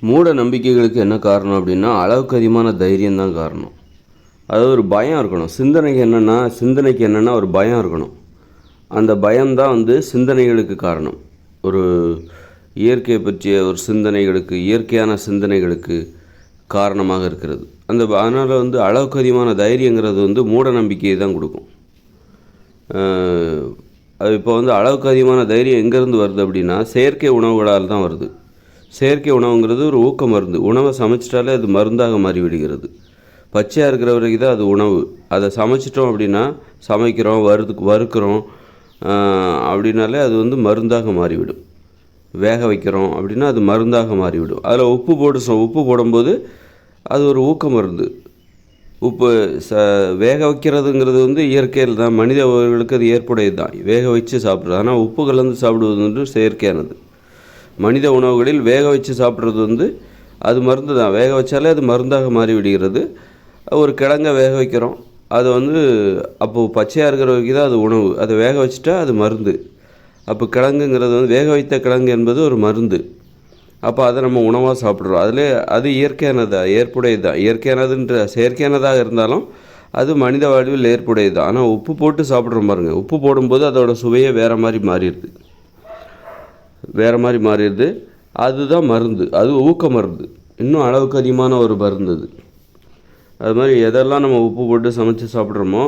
மூட நம்பிக்கைகளுக்கு என்ன காரணம் அப்படின்னா, அளவுக்கு அதிகமான தைரியம் தான் காரணம். அதாவது ஒரு பயம் இருக்கணும். சிந்தனைக்கு என்னென்னா ஒரு பயம் இருக்கணும். அந்த பயம்தான் சிந்தனைகளுக்கு காரணம். ஒரு இயற்கையை பற்றிய ஒரு சிந்தனைகளுக்கு, இயற்கையான சிந்தனைகளுக்கு காரணமாக இருக்கிறது. அதனால் அளவுக்கு அதிகமான தைரியங்கிறது மூட நம்பிக்கையை தான் கொடுக்கும். அது இப்போ அளவுக்கு அதிகமான தைரியம் எங்கேருந்து வருது அப்படின்னா, செயற்கை உணவுகளால் தான் வருது. செயற்கை உணவுங்கிறது ஒரு ஊக்க மருந்து. உணவை சமைச்சிட்டாலே அது மருந்தாக மாறிவிடுகிறது. பச்சையாக இருக்கிற வரைக்கும் தான் அது உணவு. அதை சமைச்சிட்டோம் அப்படின்னா, சமைக்கிறோம், வறுக்கிறோம் அப்படின்னாலே அது மருந்தாக மாறிவிடும். வேக வைக்கிறோம் அப்படின்னா அது மருந்தாக மாறிவிடும். அதில் உப்பு போடும்போது அது ஒரு ஊக்க மருந்து. உப்பு வேக வைக்கிறதுங்கிறது இயற்கையில் தான், மனித உணவுகளுக்கு அது ஏற்புடையது தான், வேக வச்சு சாப்பிட்றது. ஆனால் உப்பு கலந்து சாப்பிடுவது செயற்கையானது. மனித உணவுகளில் வேக வச்சு சாப்பிட்றது அது மருந்து தான். வேக வச்சாலே அது மருந்தாக மாறிவிடுகிறது. ஒரு கிழங்கை வேக வைக்கிறோம், அது அப்போது பச்சையாக இருக்கிற வரைக்கும் தான் அது உணவு. அதை வேக வச்சுட்டா அது மருந்து. அப்போ கிழங்குங்கிறது வேக வைத்த கிழங்கு என்பது ஒரு மருந்து. அப்போ அதை நம்ம உணவாக சாப்பிட்றோம். அது இயற்கையானதா, ஏற்புடையது தான். செயற்கையானதாக இருந்தாலும் அது மனித வாழ்வில் ஏற்புடையது தான். ஆனால் உப்பு போட்டு சாப்பிட்றோம் பாருங்கள், உப்பு போடும்போது அதோட சுவையே வேறு மாதிரி மாறிடுது. அதுதான் மருந்து. அது ஊக்க மருந்து. இன்னும் அளவுக்கு அதிகமான ஒரு மருந்து அது மாதிரி எதெல்லாம் நம்ம உப்பு போட்டு சமைச்சு சாப்பிட்றோமோ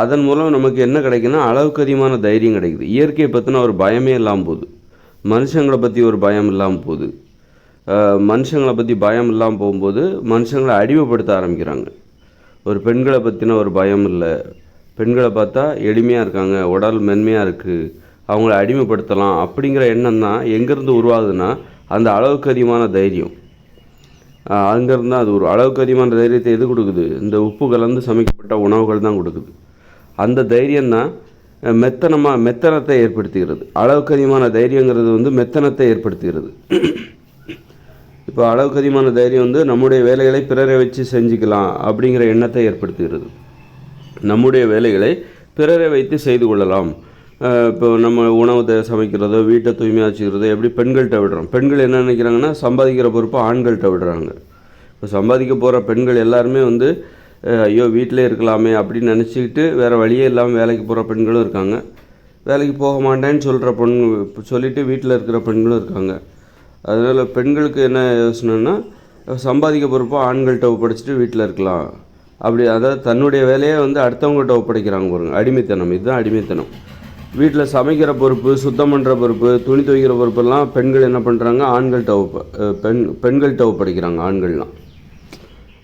அதன் மூலம் நமக்கு என்ன கிடைக்குன்னா, அளவுக்கு அதிகமான தைரியம் கிடைக்குது. இயற்கையை பற்றின ஒரு பயமே இல்லாமல் போகுது. மனுஷங்களை பற்றி ஒரு பயம் இல்லாமல் போகுது. மனுஷங்களை பற்றி பயம் இல்லாமல் போகும்போது மனுஷங்களை அடிமைப்படுத்த ஆரம்பிக்கிறாங்க. ஒரு பெண்களை பற்றின ஒரு பயம் இல்லை. பெண்களை பார்த்தா எளிமையாக இருக்காங்க, உடல் மென்மையாக இருக்குது, அவங்கள அடிமைப்படுத்தலாம் அப்படிங்கிற எண்ணம் தான் எங்கேருந்து உருவாகுதுன்னா, அந்த அளவுக்கு அதிகமான தைரியம். அங்கேருந்து அது ஒரு அளவுக்கு அதிகமான தைரியத்தை எது கொடுக்குது? இந்த உப்பு கலந்து சமைக்கப்பட்ட உணவுகள் தான் கொடுக்குது. அந்த தைரியம்தான் மெத்தனத்தை ஏற்படுத்துகிறது. அளவுக்கு அதிகமான தைரியங்கிறது மெத்தனத்தை ஏற்படுத்துகிறது. இப்போ அளவுக்கு அதிகமான தைரியம் நம்முடைய வேலைகளை பிறரை வச்சு செஞ்சுக்கலாம் அப்படிங்கிற எண்ணத்தை ஏற்படுத்துகிறது. நம்முடைய வேலைகளை பிறரை வைத்து செய்து கொள்ளலாம். இப்போ நம்ம உணவு சமைக்கிறதோ, வீட்டை தூய்மையாக வச்சுக்கிறதோ எப்படி பெண்கள்கிட்ட விடுறோம். பெண்கள் என்ன நினைக்கிறாங்கன்னா, சம்பாதிக்கிற பொறுப்பை ஆண்கள்கிட்ட விடுறாங்க. இப்போ சம்பாதிக்க போகிற பெண்கள் எல்லாருமே ஐயோ வீட்டிலே இருக்கலாமே அப்படின்னு நினச்சிக்கிட்டு வேறு வழியே இல்லாமல் வேலைக்கு போகிற பெண்களும் இருக்காங்க. வேலைக்கு போக மாட்டேன்னு சொல்லிவிட்டு வீட்டில் இருக்கிற பெண்களும் இருக்காங்க. அதனால் பெண்களுக்கு என்ன யோசனைன்னா, சம்பாதிக்க பொறுப்போ ஆண்கள்கிட்ட ஒப்படைச்சிட்டு வீட்டில் இருக்கலாம் அப்படி. அதாவது தன்னுடைய வேலையை அடுத்தவங்கள்ட்ட ஒப்படைக்கிறாங்க பாருங்கள். அடிமைத்தனம். இதுதான் அடிமைத்தனம். வீட்டில் சமைக்கிற பொறுப்பு, சுத்தம் பண்ணுற பொறுப்பு, துணி துவைக்கிற பொறுப்பெல்லாம் பெண்கள் என்ன பண்ணுறாங்க, பெண்கள்கிட்ட ஒப்படைக்கிறாங்க ஆண்கள்லாம்.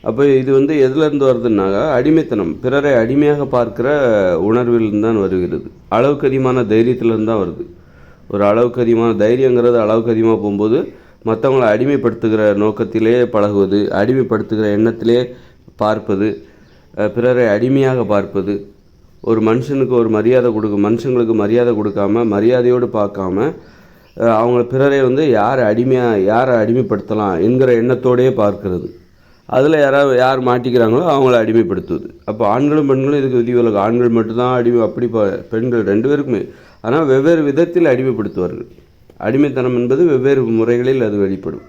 அப்போ இது எதுலேருந்து வருதுன்னாக்கா அடிமைத்தனம். பிறரை அடிமையாக பார்க்குற உணர்விலிருந்து தான் வருகிறது. அளவுக்கு அதிகமான தைரியத்திலேருந்து தான் வருது. ஒரு அளவுக்கு அதிகமான தைரியங்கிறது அளவுக்கு அதிகமாக போகும்போது மற்றவங்களை அடிமைப்படுத்துகிற நோக்கத்திலே பழகுவது, அடிமைப்படுத்துகிற எண்ணத்திலே பார்ப்பது, பிறரை அடிமையாக பார்ப்பது, ஒரு மனுஷனுக்கு ஒரு மனுஷங்களுக்கு மரியாதை கொடுக்காம, மரியாதையோடு பார்க்காம அவங்க பிறரை யாரை அடிமைப்படுத்தலாம் என்கிற எண்ணத்தோடையே பார்க்கிறது. அதில் யார் மாட்டிக்கிறாங்களோ அவங்கள அடிமைப்படுத்துவது. அப்போ ஆண்களும் பெண்களும் இதுக்கு விதிவிலக்கு. ஆண்கள் மட்டும்தான் அப்படி பெண்கள் 2 பேருக்குமே. ஆனால் வெவ்வேறு விதத்தில் அடிமைப்படுத்துவார்கள். அடிமைத்தனம் என்பது வெவ்வேறு முறைகளில் அது வெளிப்படும்,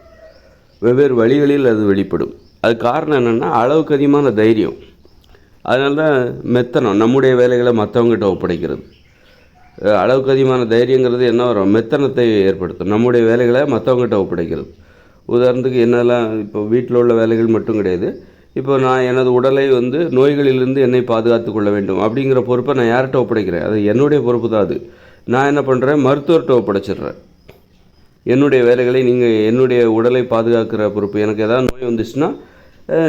வெவ்வேறு வழிகளில் அது வெளிப்படும். அது காரணம் என்னென்னா அளவுக்கு அதிகமான தைரியம். அதனால தான் மெத்தனம், நம்முடைய வேலைகளை மற்றவங்ககிட்ட ஒப்படைக்கிறது. அளவுக்கு அதிகமான தைரியங்கிறது என்ன வரும்? மெத்தனத்தை ஏற்படுத்தும். நம்முடைய வேலைகளை மற்றவங்ககிட்ட ஒப்படைக்கிறது. உதாரணத்துக்கு என்னெல்லாம் இப்போ வீட்டில் உள்ள வேலைகள் மட்டும் கிடையாது. இப்போ நான் எனது உடலை நோய்களிலிருந்து என்னை பாதுகாத்து கொள்ள வேண்டும் அப்படிங்கிற பொறுப்பை நான் யார்கிட்ட ஒப்படைக்கிறேன்? அது என்னுடைய பொறுப்பு தான். அது நான் என்ன பண்ணுறேன்? மருத்துவர்கிட்ட ஒப்படைச்சிடுறேன். என்னுடைய வேலைகளை என்னுடைய உடலை பாதுகாக்கிற பொறுப்பு, எனக்கு ஏதாவது நோய் வந்துச்சுன்னா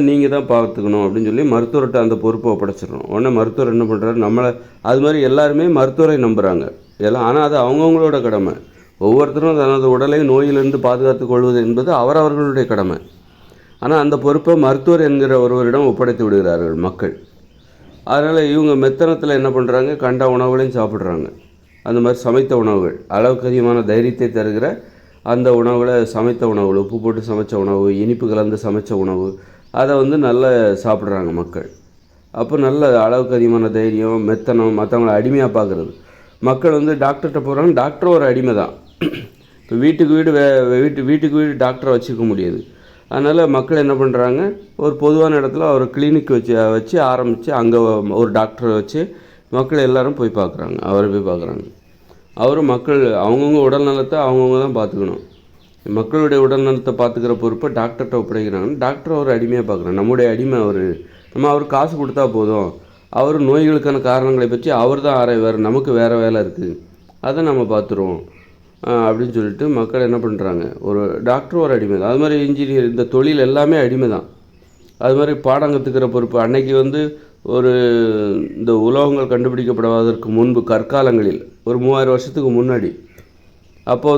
நீங்கள் தான் பார்த்துக்கணும் அப்படின்னு சொல்லி மருத்துவர்கிட்ட அந்த பொறுப்பை ஒப்படைச்சிடணும். உடனே மருத்துவர் என்ன பண்ணுறாரு? அது மாதிரி எல்லாருமே மருத்துவரை நம்புகிறாங்க எல்லாம். ஆனால் அது அவங்கவுங்களோட கடமை. ஒவ்வொருத்தரும் தனது உடலை நோயிலிருந்து பாதுகாத்து கொள்வது என்பது அவரவர்களுடைய கடமை. ஆனால் அந்த பொறுப்பை மருத்துவர் என்கிற ஒருவரிடம் ஒப்படைத்து விடுகிறார்கள் மக்கள். அதனால் இவங்க மெத்தனத்தில் என்ன பண்ணுறாங்க? கண்ட உணவுகளையும் சாப்பிட்றாங்க. அந்த மாதிரி சமைத்த உணவுகள், அளவுக்கு அதிகமான தைரியத்தை தருகிற அந்த உணவுகளை, சமைத்த உணவுகள், உப்பு போட்டு சமைச்ச உணவு, இனிப்பு கலந்து சமைச்ச உணவு, அதை நல்லா சாப்பிட்றாங்க மக்கள். அப்போ நல்ல அளவுக்கு அதிகமான தைரியம், மெத்தனம், மற்றவங்களை அடிமையாக பார்க்குறது. மக்கள் டாக்டர்கிட்ட போகிறாங்க. டாக்டர் ஒரு அடிமை தான். இப்போ வீட்டுக்கு வீடு டாக்டரை வச்சுக்க முடியாது. அதனால் மக்கள் என்ன பண்ணுறாங்க, ஒரு பொதுவான இடத்துல ஒரு கிளினிக் வச்சு ஆரம்பித்து அங்கே ஒரு டாக்டரை வச்சு மக்கள் எல்லோரும் போய் பார்க்குறாங்க. அவரை போய் பார்க்குறாங்க. அவரும் மக்கள் அவங்கவுங்க உடல் நலத்தை அவங்கவுங்க தான் பார்த்துக்கணும். மக்களுடைய உடல் நலத்தை பார்த்துக்கிற பொறுப்பை டாக்டர்கிட்ட ஒப்படைக்கிறாங்க. டாக்டர் ஒரு அடிமையாக பார்க்குறாங்க. நம்முடைய அடிமை அவர். நம்ம அவருக்கு காசு கொடுத்தா போதும். அவர் நோய்களுக்கான காரணங்களை பற்றி அவர் தான் ஆராய்வார். நமக்கு வேறு வேலை இருக்குது, அதை நம்ம பார்த்துருவோம் அப்படின்னு சொல்லிட்டு மக்கள் என்ன பண்ணுறாங்க, ஒரு டாக்டர் ஒரு அடிமை தான். அது மாதிரி இன்ஜினியர், இந்த தொழில் எல்லாமே அடிமை தான். அது மாதிரி பாடம் கற்றுக்கிற பொறுப்பு. அன்னைக்கு இந்த உலோகங்கள் கண்டுபிடிக்கப்படுவதற்கு முன்பு கற்காலங்களில் ஒரு 3000 வருஷத்துக்கு முன்னாடி அப்போ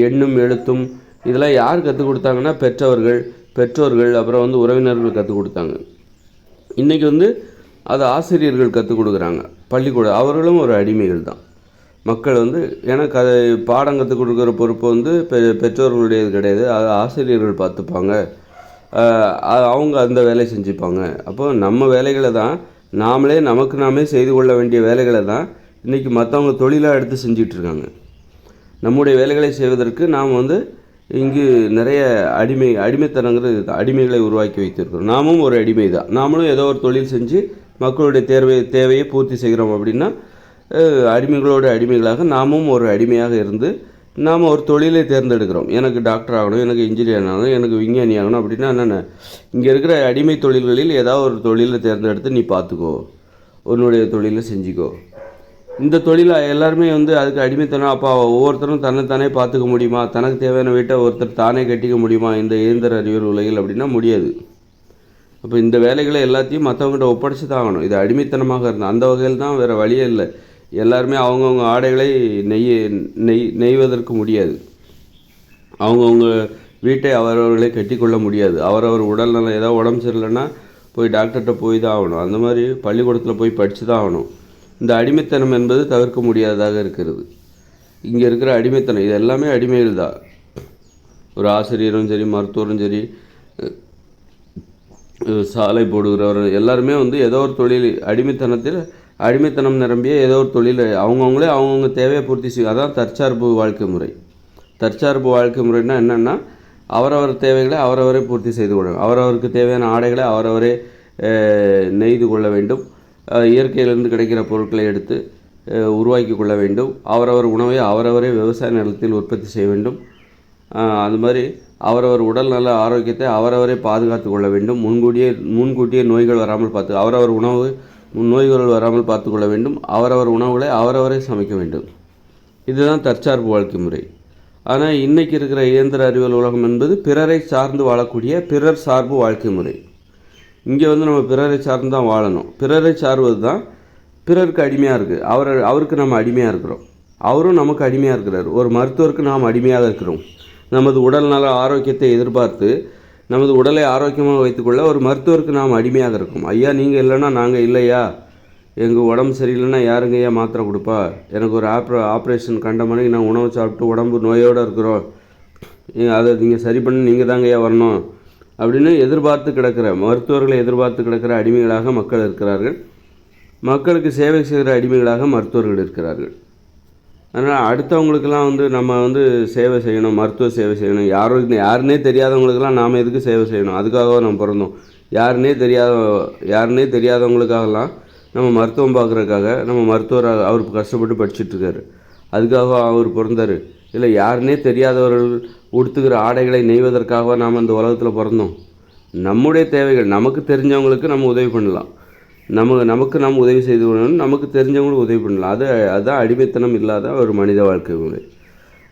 எண்ணும் எழுத்தும் இதெல்லாம் யார் கற்றுக் கொடுத்தாங்கன்னா பெற்றோர்கள் அப்புறம் உறவினர்கள் கற்றுக் கொடுத்தாங்க. இன்றைக்கி அது ஆசிரியர்கள் கற்றுக் கொடுக்குறாங்க. பள்ளிக்கூடம் அவர்களும் ஒரு அடிமைகள் தான். மக்கள் ஏன்னா பாடம் கற்றுக் கொடுக்குற பொறுப்பு பெற்றோர்களுடையது கிடையாது, அது ஆசிரியர்கள் பார்த்துப்பாங்க. அவங்க அந்த வேலையை செஞ்சுப்பாங்க. அப்போ நம்ம வேலைகளை தான் நாமே செய்து கொள்ள வேண்டிய வேலைகளை தான் இன்றைக்கி மற்றவங்க தொழிலாக எடுத்து செஞ்சிட்ருக்காங்க. நம்முடைய வேலைகளை செய்வதற்கு நாம் இங்கு நிறைய அடிமைத்தனங்கிறது அடிமைகளை உருவாக்கி வைத்திருக்கிறோம். நாமும் ஒரு அடிமை தான். நாமளும் ஏதோ ஒரு தொழில் செஞ்சு மக்களுடைய தேவையை பூர்த்தி செய்கிறோம். அப்படின்னா அடிமைகளோட அடிமைகளாக நாமும் ஒரு அடிமையாக இருந்து நாம் ஒரு தொழிலை தேர்ந்தெடுக்கிறோம். எனக்கு டாக்டர் ஆகணும், எனக்கு இன்ஜினியர் ஆகணும், எனக்கு விஞ்ஞானி ஆகணும் அப்படின்னா என்னென்ன, இங்கே இருக்கிற அடிமை தொழில்களில் ஏதாவது ஒரு தொழிலை தேர்ந்தெடுத்து நீ பார்த்துக்கோ, உன்னுடைய தொழிலை செஞ்சுக்கோ. இந்த தொழிலை எல்லாருமே அதுக்கு அடிமைத்தனம். அப்போ ஒவ்வொருத்தரும் தன்னைத்தானே பார்த்துக்க முடியுமா, தனக்கு தேவையான வீட்டை ஒருத்தர் தானே கட்டிக்க முடியுமா இந்த இயந்திர அறிவியல் உலகில் அப்படின்னா முடியாது. அப்போ இந்த வேலைகளை எல்லாத்தையும் மற்றவங்ககிட்ட ஒப்படைச்சி தான் ஆகணும். இது அடிமைத்தனமாக இருந்தால் அந்த வகையில் தான், வேறு வழியே இல்லை. எல்லாருமே அவங்கவுங்க ஆடைகளை நெய்வதற்கு முடியாது. அவங்கவுங்க வீட்டை அவரவர்களே கட்டிக்கொள்ள முடியாது. அவரவர் உடல்நலம் ஏதாவது உடம்பு சரியில்லைன்னா போய் டாக்டர்கிட்ட போய் தான் ஆகணும். அந்த மாதிரி பள்ளிக்கூடத்தில் போய் படித்து தான் ஆகணும். இந்த அடிமைத்தனம் என்பது தவிர்க்க முடியாததாக இருக்கிறது. இங்கே இருக்கிற அடிமைத்தனம் இது எல்லாமே அடிமைகள் தான். ஒரு ஆசிரியரும் சரி, மருத்துவரும் சரி, சாலை போடுகிறவர் எல்லாருமே ஏதோ ஒரு தொழில் அடிமைத்தனம் நிரம்பிய ஏதோ ஒரு தொழில் அவங்கவுங்களே தேவையை பூர்த்தி செய்யும். அதான் தற்சார்பு வாழ்க்கை முறை. தற்சார்பு வாழ்க்கை முறைன்னா என்னென்னா, அவரவர் தேவைகளை அவரவரே பூர்த்தி செய்து கொள்ளும். அவரவருக்கு தேவையான ஆடைகளை அவரவரே நெய்து கொள்ள வேண்டும். இயற்கையிலிருந்து கிடைக்கிற பொருட்களை எடுத்து உருவாக்கி கொள்ள வேண்டும். அவரவர் உணவை அவரவரே விவசாய நிலத்தில் உற்பத்தி செய்ய வேண்டும். அது மாதிரி அவரவர் உடல் நல ஆரோக்கியத்தை அவரவரே பாதுகாத்து கொள்ள வேண்டும். முன்கூட்டியே நோய்கள் வராமல் அவரவர் நோய்கள் வராமல் பார்த்து கொள்ள வேண்டும். அவரவர் உணவுகளை அவரவரே சமைக்க வேண்டும். இதுதான் தற்சார்பு வாழ்க்கை முறை. ஆனால் இன்றைக்கி இருக்கிற இயந்திர அறிவியல் உலகம் என்பது பிறரை சார்ந்து வாழக்கூடிய பிறர் சார்பு வாழ்க்கை முறை. இங்கே நம்ம பிறரை சார்ந்து தான் வாழணும். பிறரை சார்வது தான் பிறருக்கு அடிமையாக இருக்குது. அவருக்கு நம்ம அடிமையாக இருக்கிறோம், அவரும் நமக்கு அடிமையாக இருக்கிறார். ஒரு மருத்துவருக்கு நாம் அடிமையாக இருக்கிறோம். நமது உடல் நல ஆரோக்கியத்தை எதிர்பார்த்து நமது உடலை ஆரோக்கியமாக வைத்துக்கொள்ள ஒரு மருத்துவருக்கு நாம் அடிமையாக இருக்கோம். ஐயா நீங்கள் இல்லைன்னா நாங்கள் இல்லையா, எங்கள் உடம்பு சரியில்லைன்னா யாருங்க ஐயா மாத்திரை கொடுப்பா, எனக்கு ஒரு ஆப்ரேஷன் கண்ட மணிக்கு நான் உணவு சாப்பிட்டு உடம்பு நோயோடு இருக்கிறோம், அதை நீங்கள் சரி பண்ணி நீங்கள் தாங்க ஐயா வரணும் அப்படின்னு மருத்துவர்களை எதிர்பார்த்து கிடக்கிற அடிமைகளாக மக்கள் இருக்கிறார்கள். மக்களுக்கு சேவை செய்கிற அடிமைகளாக மருத்துவர்கள் இருக்கிறார்கள். அதனால் அடுத்தவங்களுக்கெல்லாம் நம்ம சேவை செய்யணும், மருத்துவ சேவை செய்யணும். யாருன்னே தெரியாதவங்களுக்கெல்லாம் நாம் எதுக்கு சேவை செய்யணும்? அதுக்காக நம்ம பிறந்தோம். யாருன்னே தெரியாதவங்களுக்காகலாம் நம்ம மருத்துவம் பார்க்குறதுக்காக நம்ம மருத்துவர் அவர் கஷ்டப்பட்டு படிச்சுட்ருக்காரு. அதுக்காக அவர் பிறந்தார். இல்லை யாருன்னே தெரியாதவர்கள் உடுத்துக்கிற ஆடைகளை நெய்வதற்காக நாம் இந்த உலகத்தில் பிறந்தோம். நம்முடைய தேவைகள் நமக்கு தெரிஞ்சவங்களுக்கு நம்ம உதவி பண்ணலாம். நமக்கு நாம் உதவி செய்து கொள்ளணும், நமக்கு தெரிஞ்சவங்களுக்கு உதவி பண்ணலாம். அதுதான் அடிமைத்தனம் இல்லாத ஒரு மனித வாழ்க்கை முறை.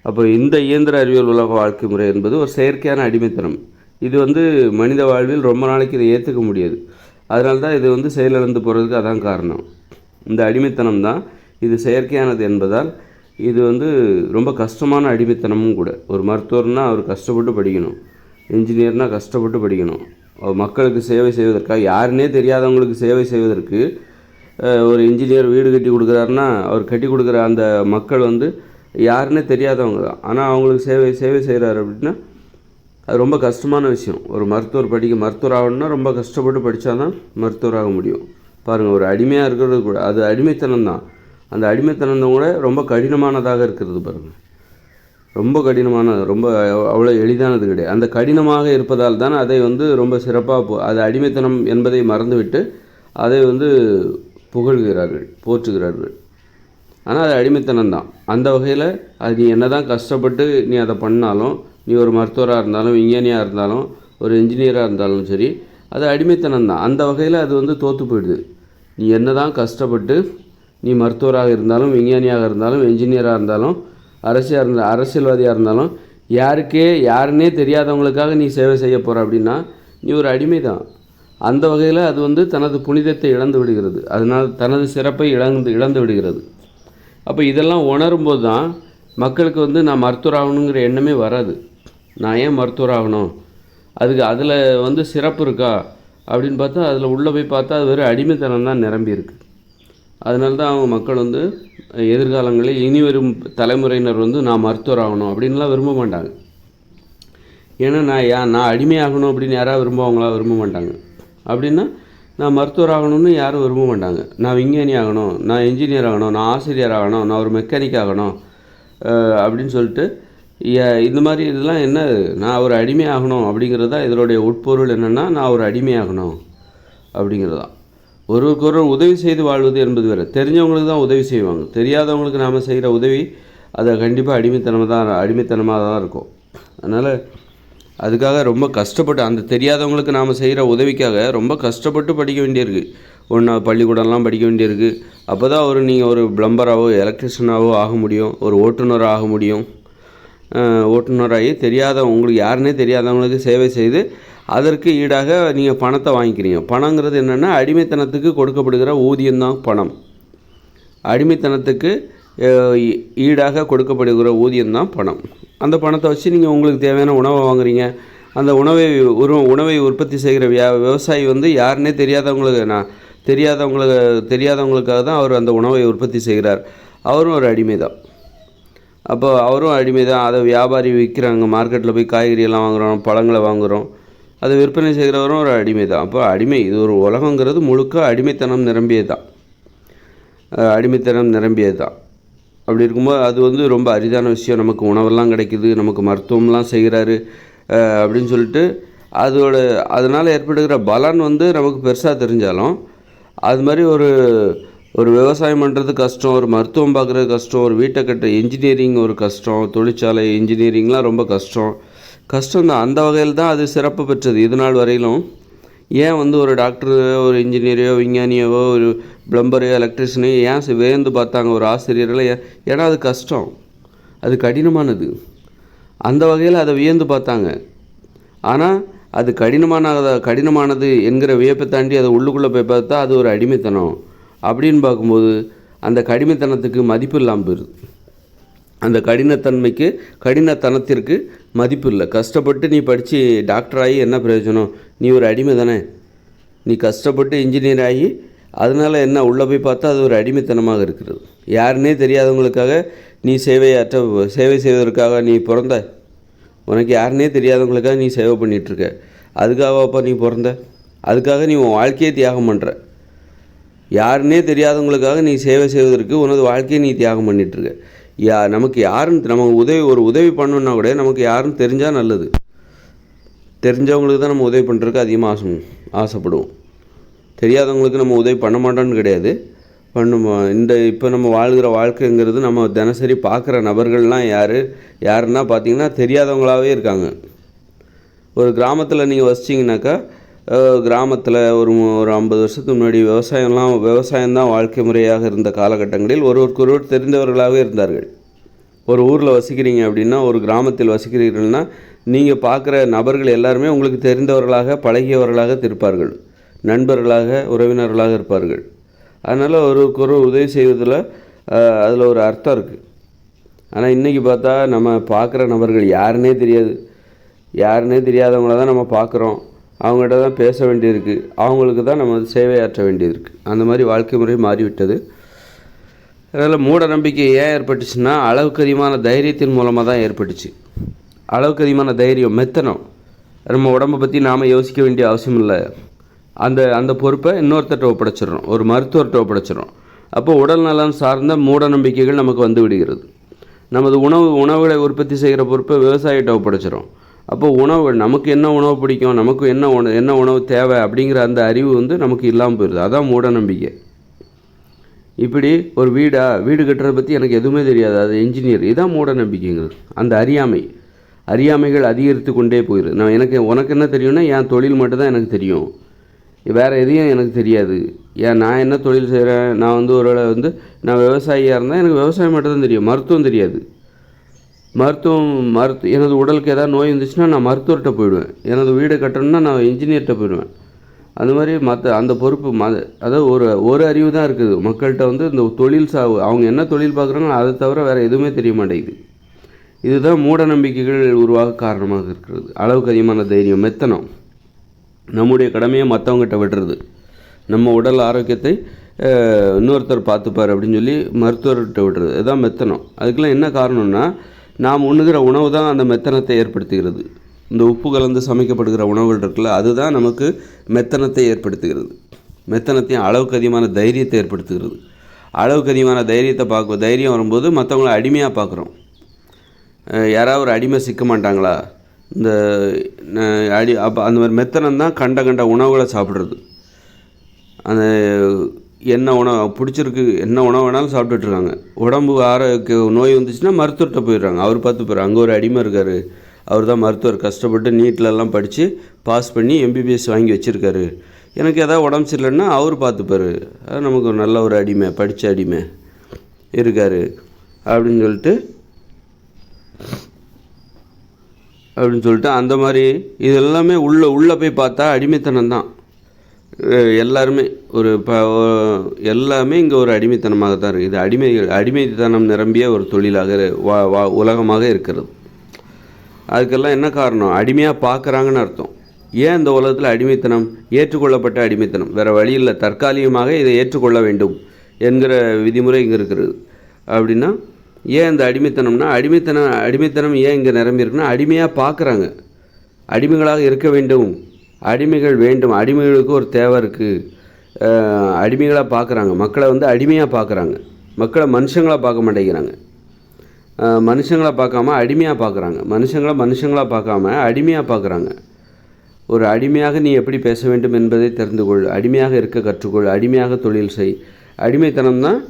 அப்போ இந்த இயந்திர அறிவியல் உலக வாழ்க்கை முறை என்பது ஒரு செயற்கையான அடிமைத்தனம். இது மனித வாழ்வில் ரொம்ப நாளைக்கு இதை ஏற்றுக்க முடியாது. அதனால தான் இது செயலிழந்து போகிறதுக்கு அதான் காரணம். இந்த அடிமைத்தனம் தான் இது செயற்கையானது என்பதால் இது ரொம்ப கஷ்டமான அடிமைத்தனமும் கூட. ஒரு மருத்துவர்னால் அவர் கஷ்டப்பட்டு படிக்கணும், இன்ஜினியர்னால் கஷ்டப்பட்டு படிக்கணும். மக்களுக்கு சேவை செய்வதற்காக யாருன்னே தெரியாதவங்களுக்கு சேவை செய்வதற்கு ஒரு இன்ஜினியர் வீடு கட்டி கொடுக்குறாருன்னா அவர் கட்டி கொடுக்குற அந்த மக்கள் யாருன்னே தெரியாதவங்க தான். ஆனால் அவங்களுக்கு சேவை செய்கிறாரு அப்படின்னா அது ரொம்ப கஷ்டமான விஷயம். ஒரு மருத்துவர் ஆகணும்னா ரொம்ப கஷ்டப்பட்டு படித்தா தான் மருத்துவராக முடியும். பாருங்கள், ஒரு அடிமையாக இருக்கிறது கூட அது அடிமைத்தனம் தான். அந்த அடிமைத்தனம் கூட ரொம்ப கடினமானதாக இருக்கிறது பாருங்கள். ரொம்ப கடினமான, ரொம்ப அவ்வளோ எளிதானது கிடையாது. அந்த கடினமாக இருப்பதால் தான் அதை வந்து ரொம்ப சிறப்பாக அது அடிமைத்தனம் என்பதை மறந்துவிட்டு அதை வந்து புகழ்கிறார்கள், போற்றுகிறார்கள். ஆனால் அது அடிமைத்தனம் தான். அந்த வகையில் அது நீ என்ன தான் கஷ்டப்பட்டு நீ அதை பண்ணாலும், நீ ஒரு மருத்துவராக இருந்தாலும், விஞ்ஞானியாக இருந்தாலும், ஒரு இன்ஜினியராக இருந்தாலும் சரி, அது அடிமைத்தனம் தான். அந்த வகையில் அது வந்து தோற்று போயிடுது. நீ என்ன தான் கஷ்டப்பட்டு நீ மருத்துவராக இருந்தாலும், விஞ்ஞானியாக இருந்தாலும், இன்ஜினியராக இருந்தாலும், அரசியல்வாதியாக இருந்தாலும், யாருன்னே தெரியாதவங்களுக்காக நீ சேவை செய்ய போகிற அப்படின்னா நீ ஒரு அடிமை தான். அந்த வகையில் அது வந்து தனது புனிதத்தை இழந்து விடுகிறது. அதனால் தனது சிறப்பை இழந்து விடுகிறது. அப்போ இதெல்லாம் உணரும்போது தான் மக்களுக்கு வந்து நான் மருத்துவர் ஆகணுங்கிற எண்ணமே வராது. நான் ஏன் மருத்துவர் ஆகணும், அதில் வந்து சிறப்பு இருக்கா அப்படின்னு பார்த்தா, அதில் உள்ளே போய் பார்த்தா அது வெறும் அடிமைத்தனம் தான் நிரம்பி இருக்குது. அதனால தான் அவங்க மக்கள் வந்து எதிர்காலங்களில் இனி வரும் தலைமுறையினர் வந்து நான் மருத்துவர் ஆகணும் அப்படின்லாம் விரும்ப மாட்டாங்க. ஏன்னா நான் அடிமையாகணும் அப்படின்னு யாராவது விரும்ப மாட்டாங்க. அப்படின்னா நான் மருத்துவர் ஆகணும்னு யாரும் விரும்ப மாட்டாங்க. நான் விஞ்ஞானி ஆகணும், நான் இன்ஜினியர் ஆகணும், நான் ஆசிரியர் ஆகணும், நான் ஒரு மெக்கானிக் ஆகணும் அப்படின்னு சொல்லிட்டு இந்த மாதிரி இதெல்லாம் என்ன, நான் ஒரு அடிமை ஆகணும் அப்படிங்கிறது தான் இதனுடைய உட்பொருள். என்னென்னா நான் ஒரு அடிமை ஆகணும் அப்படிங்கிறது தான். ஒருவருக்கொருவர் உதவி செய்து வாழ்வது என்பது வேறு. தெரிஞ்சவங்களுக்கு தான் உதவி செய்வாங்க. தெரியாதவங்களுக்கு நாம் செய்கிற உதவி அதை கண்டிப்பாக அடிமைத்தனமாக தான் இருக்கும். அதனால் அதுக்காக ரொம்ப கஷ்டப்பட்டு, அந்த தெரியாதவங்களுக்கு நாம் செய்கிற உதவிக்காக ரொம்ப கஷ்டப்பட்டு படிக்க வேண்டியிருக்கு. பள்ளிக்கூடம்லாம் படிக்க வேண்டியிருக்கு. அப்போ தான் நீங்கள் ஒரு ப்ளம்பராகவோ எலக்ட்ரிஷியனாகவோ ஆக முடியும், ஒரு ஓட்டுநராக ஆக முடியும். ஓட்டுநராகி உங்களுக்கு யாருன்னே தெரியாதவங்களுக்கு சேவை செய்து அதற்கு ஈடாக நீங்கள் பணத்தை வாங்கிக்கிறீங்க. பணங்கிறது என்னென்னா அடிமைத்தனத்துக்கு கொடுக்கப்படுகிற ஊதியம்தான் பணம். அடிமைத்தனத்துக்கு ஈடாக கொடுக்கப்படுகிற ஊதியம்தான் பணம். அந்த பணத்தை வச்சு நீங்கள் உங்களுக்கு தேவையான உணவை வாங்குறீங்க. அந்த உணவை உற்பத்தி செய்கிற விவசாயி வந்து யாருன்னே தெரியாதவங்களுக்காக தான் அவர் அந்த உணவை உற்பத்தி செய்கிறார். அவரும் ஒரு அடிமை தான். அப்போ அவரும் அடிமை தான். அதை வியாபாரி விற்கிறாங்க, மார்க்கெட்டில் போய் காய்கறியெல்லாம் வாங்குகிறோம், பழங்களை வாங்குகிறோம், அதை விற்பனை செய்கிறவரும் ஒரு அடிமை தான். அப்போ இது ஒரு உலகங்கிறது முழுக்க அடிமைத்தனம் நிரம்பியது தான். அப்படி இருக்கும்போது அது வந்து ரொம்ப அரிதான விஷயம். நமக்கு உணவெல்லாம் கிடைக்குது, நமக்கு மருத்துவம்லாம் செய்கிறாரு அப்படின்னு சொல்லிட்டு அதனால் ஏற்படுகிற பலன் வந்து நமக்கு பெருசாக தெரிஞ்சாலும், அது மாதிரி ஒரு விவசாயம் பண்ணுறது கஷ்டம், ஒரு மருத்துவம் பார்க்குறது கஷ்டம், ஒரு வீட்டை கட்ட இன்ஜினியரிங் ஒரு கஷ்டம், தொழிற்சாலை இன்ஜினியரிங்லாம் ரொம்ப கஷ்டம்தான். அந்த வகையில் தான் அது சிறப்பு பெற்றது இது நாள் வரையிலும். ஏன் வந்து ஒரு டாக்டர், ஒரு இன்ஜினியரையோ, விஞ்ஞானியவோ, ஒரு ப்ளம்பரையோ, எலக்ட்ரிஷியனையோ ஏன் வியந்து பார்த்தாங்க ஒரு ஆசிரியர்களை? ஏன்னா அது கஷ்டம், அது கடினமானது. அந்த வகையில் அதை வியந்து பார்த்தாங்க. ஆனால் அது கடினமானது என்கிற வியப்பை தாண்டி அதை உள்ளுக்குள்ளே போய் பார்த்தா அது ஒரு அடிமைத்தனம். அப்படின்னு பார்க்கும்போது அந்த கடிமைத்தனத்துக்கு மதிப்பு இல்லாமல் போயிடுது. அந்த கடினத்தனத்திற்கு மதிப்பு இல்லை. கஷ்டப்பட்டு நீ படித்து டாக்டராகி என்ன பிரயோஜனம்? நீ ஒரு அடிமை தானே. நீ கஷ்டப்பட்டு இன்ஜினியர் ஆகி அதனால் என்ன, உள்ளே போய் பார்த்தா அது ஒரு அடிமைத்தனமாக இருக்கிறது. யாருன்னே தெரியாதவங்களுக்காக நீ சேவை செய்வதற்காக நீ பிறந்த, உனக்கு யாருன்னே தெரியாதவங்களுக்காக நீ சேவை பண்ணிகிட்ருக்க. அதுக்காகப்பா நீ பிறந்த? அதுக்காக நீ உன் வாழ்க்கையை தியாகம் பண்ணுற. யாருன்னே தெரியாதவங்களுக்காக நீ சேவை செய்வதற்கு உனது வாழ்க்கையை நீ தியாகம் பண்ணிகிட்ருக்க. நமக்கு நம்ம உதவி பண்ணணுன்னா கூட நமக்கு யாருன்னு தெரிஞ்சால் நல்லது. தெரிஞ்சவங்களுக்கு தான் நம்ம உதவி பண்ணுறதுக்கு அதிகமாக ஆசைப்படுவோம். தெரியாதவங்களுக்கு நம்ம உதவி பண்ண மாட்டோன்னு கிடையாது, பண்ணுவோம். இப்போ நம்ம வாழ்கிற வாழ்க்கைங்கிறது நம்ம தினசரி பார்க்குற நபர்கள்லாம் யாருன்னா பார்த்திங்கன்னா தெரியாதவங்களாகவே இருக்காங்க. ஒரு கிராமத்தில் நீங்கள் வசிச்சிங்கனாக்கா, கிராமத்தில் ஒரு 50 வருஷத்துக்கு முன்னாடி விவசாயம்தான் வாழ்க்கை முறையாக இருந்த காலகட்டங்களில் ஒருவருக்கொருவர் தெரிந்தவர்களாகவே இருந்தார்கள். ஒரு ஊரில் வசிக்கிறீங்க அப்படின்னா, ஒரு கிராமத்தில் வசிக்கிறீர்கள்னா, நீங்கள் பார்க்குற நபர்கள் எல்லாருமே உங்களுக்கு தெரிந்தவர்களாக, பழகியவர்களாக இருப்பார்கள், நண்பர்களாக, உறவினர்களாக இருப்பார்கள். அதனால் ஒருவருக்கொருவர் உதவி செய்வதில் அதில் ஒரு அர்த்தம் இருக்குது. ஆனால் இன்றைக்கி பார்த்தா நம்ம பார்க்குற நபர்கள் யாருன்னே தெரியாதவங்கள தான் நம்ம பார்க்குறோம். அவங்ககிட்ட தான் பேச வேண்டியிருக்கு, அவங்களுக்கு தான் நம்ம சேவையாற்ற வேண்டியது. அந்த மாதிரி வாழ்க்கை முறை மாறிவிட்டது. அதனால் மூட நம்பிக்கை ஏன் ஏற்பட்டுச்சுன்னா, அளவுக்கு அதிகமான தைரியத்தின் மூலமாக தான் ஏற்பட்டுச்சு. அளவுக்கு அதிகமான தைரியம், மெத்தனம். நம்ம உடம்பை பற்றி நாம் யோசிக்க வேண்டிய அவசியம் இல்லை. அந்த பொறுப்பை இன்னொருத்தட்ட ஒப்படைச்சிடறோம், ஒரு மருத்துவர்கிட்ட ஒப்படைச்சிடறோம். அப்போ உடல் நலம் சார்ந்த மூட நம்பிக்கைகள் நமக்கு வந்து விடுகிறது. நமது உணவுகளை உற்பத்தி செய்கிற பொறுப்பை விவசாயிகிட்ட ஒப்படைச்சிரும். அப்போ உணவுகள் நமக்கு என்ன உணவு பிடிக்கும், நமக்கு என்ன உணவு தேவை அப்படிங்கிற அந்த அறிவு வந்து நமக்கு இல்லாமல் போயிடுது. அதான் மூட நம்பிக்கை. இப்படி ஒரு வீடு கட்டுறதை பற்றி எனக்கு எதுவுமே தெரியாது, அது இன்ஜினியர், இதான் மூட நம்பிக்கைங்கிறது. அந்த அறியாமைகள் அதிகரித்து கொண்டே போயிடுது. உனக்கு என்ன தெரியும்னா என் தொழில் மட்டும்தான் எனக்கு தெரியும், வேறு எதையும் எனக்கு தெரியாது. நான் என்ன தொழில் செய்கிறேன், நான் வந்து ஒருவேளை வந்து நான் விவசாயியாக இருந்தால் எனக்கு விவசாயம் மட்டும்தான் தெரியும், மருத்துவம் தெரியாது. எனது உடலுக்கு ஏதாவது நோய் இருந்துச்சுன்னா நான் மருத்துவர்கிட்ட போயிடுவேன். எனது வீடு கட்டணும்னா நான் இன்ஜினியர்கிட்ட போயிடுவேன். அந்த மாதிரி அந்த பொறுப்பு அதாவது ஒரு அறிவு தான் இருக்குது மக்கள்கிட்ட. வந்து இந்த தொழில் அவங்க என்ன தொழில் பார்க்குறாங்களோ அதை தவிர வேறு எதுவுமே தெரிய மாட்டேங்குது. இதுதான் மூட நம்பிக்கைகள் உருவாக காரணமாக இருக்கிறது. அளவுக்கு அதிகமான தைரியம், மெத்தனம், நம்முடைய கடமையை மற்றவங்ககிட்ட விடுறது, நம்ம உடல் ஆரோக்கியத்தை இன்னொருத்தர் பார்த்துப்பார் அப்படின்னு சொல்லி மருத்துவர்கிட்ட விடுறது, இதுதான் மெத்தனம். அதுக்கெல்லாம் என்ன காரணம்னா நாம் உண்ணுகிற உணவு தான் அந்த மெத்தனத்தை ஏற்படுத்துகிறது. இந்த உப்பு கலந்து சமைக்கப்படுகிற உணவுகள் இருக்குல்ல, அதுதான் நமக்கு மெத்தனத்தை ஏற்படுத்துகிறது. மெத்தனத்தையும் அளவுக்கு அதிகமான தைரியத்தை ஏற்படுத்துகிறது. அளவுக்கு அதிகமான தைரியம் வரும்போது மற்றவங்கள அடிமையாக பார்க்குறோம். யாராவது ஒரு அடிமை சிக்க மாட்டாங்களா, இந்த அப்போ அந்த மாதிரி மெத்தனம் தான் கண்ட உணவுகளை சாப்பிட்றது. அந்த என்ன உணவு பிடிச்சிருக்கு, என்ன உணவு வேணாலும் சாப்பிட்டுட்ருக்காங்க. உடம்பு நோய் வந்துச்சுன்னா மருத்துவர்கிட்ட போயிடுறாங்க, அவர் பார்த்து போயிடுறாங்க. அங்கே ஒரு அடிமை இருக்கார், அவர் தான் மருத்துவர், கஷ்டப்பட்டு நீட்லெல்லாம் படித்து பாஸ் பண்ணி MBBS வாங்கி வச்சுருக்காரு, எனக்கு எதாவது உடம்பு சரியில்லைன்னா அவர் பார்த்துப்பார், அது நமக்கு ஒரு நல்ல ஒரு அடிமை, படித்த அடிமை இருக்கார் அப்படின்னு சொல்லிட்டு அந்த மாதிரி இதெல்லாமே உள்ளே போய் பார்த்தா அடிமைத்தனம் தான். எல்லாருமே எல்லாமே இங்கே ஒரு அடிமைத்தனமாக தான் இருக்குது. இது அடிமைத்தனம் நிரம்பிய ஒரு தொழிலாக உலகமாக இருக்கிறது. அதுக்கெல்லாம் என்ன காரணம், அடிமையாக பார்க்குறாங்கன்னு அர்த்தம். ஏன் இந்த உலகத்தில் அடிமைத்தனம், ஏற்றுக்கொள்ளப்பட்ட அடிமைத்தனம், வேறு வழியில் தற்காலிகமாக இதை ஏற்றுக்கொள்ள வேண்டும் என்கிற விதிமுறை இங்கே இருக்கிறது. அப்படின்னா ஏன் இந்த அடிமைத்தனம் ஏன் இங்கே நிரம்பி இருக்குன்னா, அடிமையாக பார்க்குறாங்க, அடிமைகளாக இருக்க வேண்டும், அடிமைகள் வேண்டும், அடிமைகளுக்கு ஒரு தேவை இருக்குது, அடிமைகளாக பார்க்குறாங்க. மக்களை வந்து அடிமையாக பார்க்குறாங்க, மக்களை மனுஷங்களாக பார்க்க மாட்டேங்கிறாங்க. மனுஷங்களாக பார்க்காம அடிமையாக பார்க்குறாங்க, மனுஷங்களாக பார்க்காம அடிமையாக பார்க்குறாங்க. ஒரு அடிமையாக நீ எப்படி பேச வேண்டும் என்பதை தெரிந்து கொள், அடிமையாக இருக்க கற்றுக்கொள், அடிமையாக தொழில் செய். அடிமைத்தனம் தான்.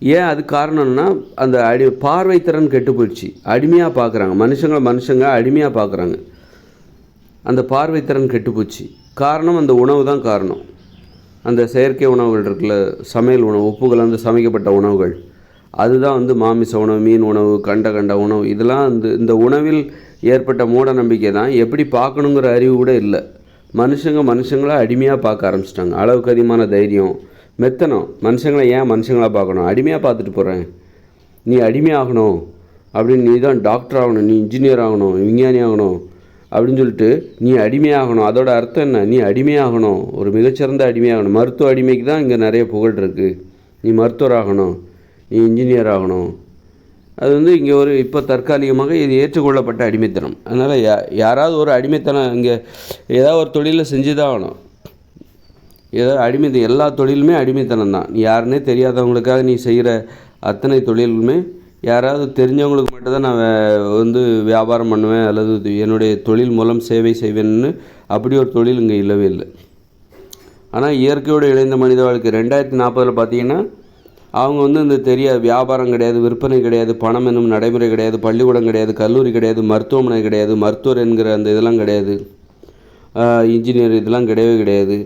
ஏன் அது காரணம்னா அந்த பார்வைத்திறன் கெட்டு போயிடுச்சு, அடிமையாக பார்க்குறாங்க. மனுஷங்க அடிமையாக பார்க்குறாங்க, அந்த பார்வைத்திறன் கெட்டுப்போச்சு. காரணம் அந்த உணவு தான் காரணம். அந்த செயற்கை உணவுகள் இருக்குல்ல, சமையல் உணவு, உப்பு கலந்து சமைக்கப்பட்ட உணவுகள், அதுதான் வந்து மாமிச உணவு, மீன் உணவு, கண்ட உணவு. இதெல்லாம் இந்த உணவில் ஏற்பட்ட மூட நம்பிக்கை தான். எப்படி பார்க்கணுங்கிற அறிவு கூட இல்லை. மனுஷங்களை அடிமையாக பார்க்க ஆரம்பிச்சிட்டாங்க. அளவுக்கு அதிகமான தைரியம், மெத்தனம். மனுஷங்களை ஏன் மனுஷங்களாக பார்க்கணும், அடிமையாக பார்த்துட்டு போகிறேன். நீ அடிமையாகணும் அப்படின்னு, நீ தான் டாக்டர் ஆகணும், நீ இன்ஜினியர் ஆகணும், விஞ்ஞானி ஆகணும் அப்படின்னு சொல்லிட்டு நீ அடிமையாகணும். அதோட அர்த்தம் என்ன, நீ அடிமையாகணும், ஒரு மிகச்சிறந்த அடிமையாகணும். மருத்துவ அடிமைக்கு தான் இங்கே நிறைய புகழ் இருக்குது. நீ மருத்துவர் ஆகணும், நீ இன்ஜினியர் ஆகணும். அது வந்து இங்கே இப்போ தற்காலிகமாக இது ஏற்றுக்கொள்ளப்பட்ட அடிமைத்தனம். அதனால் யாராவது ஒரு அடிமைத்தனம் இங்கே ஏதாவது ஒரு தொழிலை செஞ்சு தான் ஆகணும். எல்லா தொழிலுமே அடிமைத்தனம் தான். நீ யாருன்னே தெரியாதவங்களுக்காக நீ செய்கிற அத்தனை தொழிலுமே யாராவது தெரிஞ்சவங்களுக்கு மட்டும்தான் நான் வந்து வியாபாரம் பண்ணுவேன் அல்லது என்னுடைய தொழில் மூலம் சேவை செய்வேன்னு அப்படி ஒரு தொழில் இங்கே இல்லவே இல்லை. ஆனால் இயற்கையோடு இணைந்த மனித வாழ்க்கை 2040 பார்த்தீங்கன்னா அவங்க வந்து இந்த தெரியாது, வியாபாரம் கிடையாது, விற்பனை கிடையாது, பணம் என்னும் நடைமுறை கிடையாது, பள்ளிக்கூடம் கிடையாது, கல்லூரி கிடையாது, மருத்துவமனை கிடையாது, மருத்துவர் என்கிற அந்த இதெல்லாம் கிடையாது, இன்ஜினியர் இதெல்லாம் கிடையவே கிடையாது,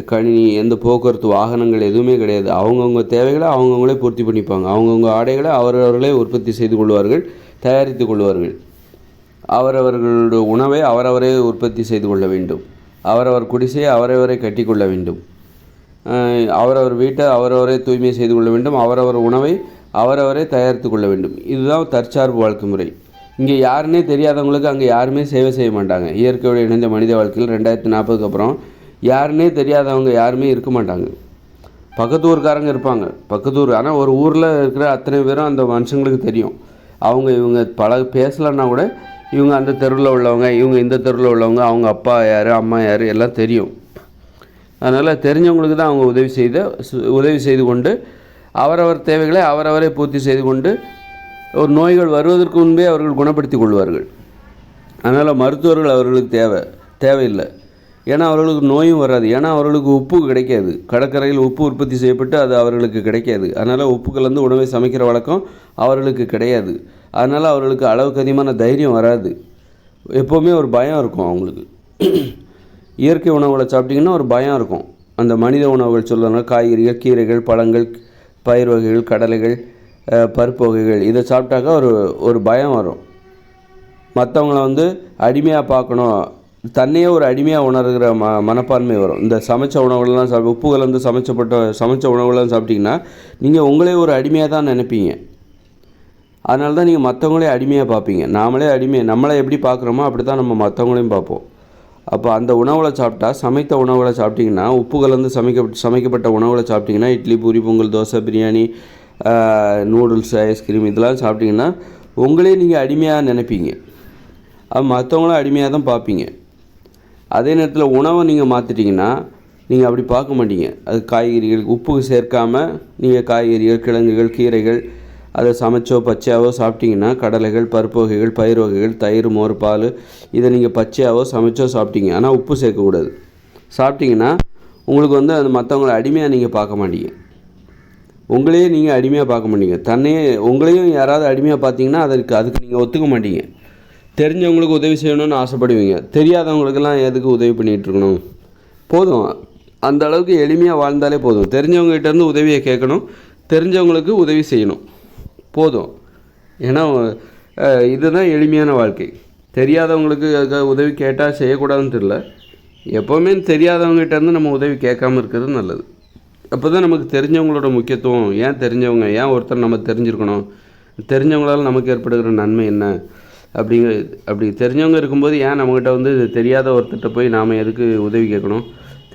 கணினி, எந்த போக்குவரத்து வாகனங்கள் எதுவுமே கிடையாது. அவங்கவுங்க தேவைகளை அவங்கவுங்களே பூர்த்தி பண்ணிப்பாங்க. அவங்கவுங்க ஆடைகளை அவரவர்களே உற்பத்தி செய்து கொள்வார்கள், தயாரித்து கொள்வார்கள். அவரவர்களுடைய உணவை அவரவரே உற்பத்தி செய்து கொள்ள வேண்டும், அவரவர் குடிசையை அவரவரே கட்டி கொள்ள வேண்டும், அவரவர் வீட்டை அவரவரே தூய்மை செய்து கொள்ள வேண்டும், அவரவர் உணவை அவரவரே தயாரித்து கொள்ள வேண்டும். இதுதான் தற்சார்பு வாழ்க்கை முறை. இங்கே யாருன்னே தெரியாதவங்களுக்கு அங்கே யாருமே சேவை செய்ய மாட்டாங்க. இயற்கையோடு இணைந்த மனித வாழ்க்கையில் 2040 அப்புறம் யாருன்னே தெரியாதவங்க யாருமே இருக்க மாட்டாங்க. பக்கத்து ஊருக்காரங்க இருப்பாங்க, ஆனால் ஒரு ஊரில் இருக்கிற அத்தனை பேரும் அந்த மனுஷங்களுக்கு தெரியும். இவங்க பேசலைன்னா கூட இவங்க அந்த தெருவில் உள்ளவங்க, இவங்க இந்த தெருவில் உள்ளவங்க, அவங்க அப்பா யார் அம்மா யார் எல்லாம் தெரியும். அதனால் தெரிஞ்சவங்களுக்கு தான் அவங்க உதவி செய்து கொண்டு அவரவர் தேவைகளை அவரவரே பூர்த்தி செய்து கொண்டு ஒரு நோய்கள் வருவதற்கு முன்பே அவர்கள் குணப்படுத்தி கொள்வார்கள். அதனால் மருத்துவர்கள் அவர்களுக்கு தேவையில்லை. ஏன்னா அவர்களுக்கு நோயும் வராது. ஏன்னா அவர்களுக்கு உப்பு கிடைக்காது. கடற்கரையில் உப்பு உற்பத்தி செய்யப்பட்டு அது அவர்களுக்கு கிடைக்காது. அதனால் உப்பு கலந்து உணவை சமைக்கிற வழக்கம் அவர்களுக்கு கிடையாது. அதனால் அவர்களுக்கு அளவுக்கு அதிகமான தைரியம் வராது. எப்போவுமே ஒரு பயம் இருக்கும் அவங்களுக்கு. இயற்கை உணவுகளை சாப்பிட்டிங்கன்னா ஒரு பயம் இருக்கும். அந்த மனித உணவுகள் சொல்லணும், காய்கறிகள், கீரைகள், பழங்கள், பயிர் வகைகள், கடலைகள், பருப்பு வகைகள், இதை சாப்பிட்டாக்கா ஒரு பயம் வரும். மற்றவங்கள அடிமையாக பார்க்கணும், தன்னையே ஒரு அடிமையாக உணர்கிற மனப்பான்மை வரும். இந்த சமைச்ச உணவுகள்லாம் உப்பு கலந்து சமைச்ச உணவுகள்லாம் சாப்பிட்டிங்கன்னா நீங்கள் உங்களே ஒரு அடிமையாக தான் நினைப்பீங்க. அதனால தான் நீங்கள் மற்றவங்களே அடிமையாக பார்ப்பீங்க. நம்மளை எப்படி பார்க்குறோமோ அப்படி தான் நம்ம மற்றவங்களையும் பார்ப்போம். அப்போ அந்த உணவுகளை சாப்பிட்டா, சமைத்த உணவுகளை சாப்பிட்டிங்கன்னா, உப்பு கலந்து சமைக்கப்பட்ட உணவுகளை சாப்பிட்டிங்கன்னா, இட்லி, பூரி, பொங்கல், தோசை, பிரியாணி, நூடுல்ஸ், ஐஸ்கிரீம், இதெல்லாம் சாப்பிட்டிங்கன்னா உங்களே நீங்கள் அடிமையாக நினைப்பீங்க. அது மற்றவங்களும் அடிமையாக தான் பார்ப்பீங்க. அதே நேரத்தில் உணவை நீங்கள் மாற்றிட்டிங்கன்னா நீங்கள் அப்படி பார்க்க மாட்டீங்க. அது காய்கறிகள் உப்பு சேர்க்காமல் நீங்கள் காய்கறிகள், கிழங்குகள், கீரைகள் அதை சமைச்சோ பச்சையாவோ சாப்பிட்டிங்கன்னா, கடலைகள், பருப்பு வகைகள், பயிர் வகைகள், தயிர், மோர், பால், இதை நீங்கள் பச்சையாவோ சமைச்சோ சாப்பிட்டீங்க. ஆனால் உப்பு சேர்க்கக்கூடாது. சாப்பிட்டிங்கன்னா உங்களுக்கு அது மற்றவங்களை அடிமையாக நீங்கள் பார்க்க மாட்டீங்க. உங்களையே நீங்கள் அடிமையாக பார்க்க மாட்டீங்க. உங்களையும் யாராவது அடிமையாக பார்த்தீங்கன்னா அதுக்கு நீங்கள் ஒத்துக்க மாட்டீங்க. தெரிஞ்சவங்களுக்கு உதவி செய்யணும்னு ஆசைப்படுவீங்க. தெரியாதவங்களுக்கெல்லாம் எதுக்கு உதவி பண்ணிகிட்ருக்கணும்? போதும், அந்த அளவுக்கு எளிமையாக வாழ்ந்தாலே போதும். தெரிஞ்சவங்ககிட்டேருந்து உதவியை கேட்கணும், தெரிஞ்சவங்களுக்கு உதவி செய்யணும், போதும். ஏன்னா இதுதான் எளிமையான வாழ்க்கை. தெரியாதவங்களுக்கு உதவி கேட்டால் செய்யக்கூடாதுன்னு தெரியல. எப்போவுமே தெரியாதவங்ககிட்டேருந்து நம்ம உதவி கேட்காமல் இருக்கிறது நல்லது. அப்போ தான் நமக்கு தெரிஞ்சவங்களோட முக்கியத்துவம், ஏன் ஒருத்தர் நம்ம தெரிஞ்சிருக்கணும், தெரிஞ்சவங்களால் நமக்கு ஏற்படுகிற நன்மை என்ன அப்படி தெரிஞ்சவங்க இருக்கும்போது ஏன் நம்மக்கிட்ட தெரியாத ஒருத்தர்கிட்ட போய் நாம் எதுக்கு உதவி கேட்கணும்?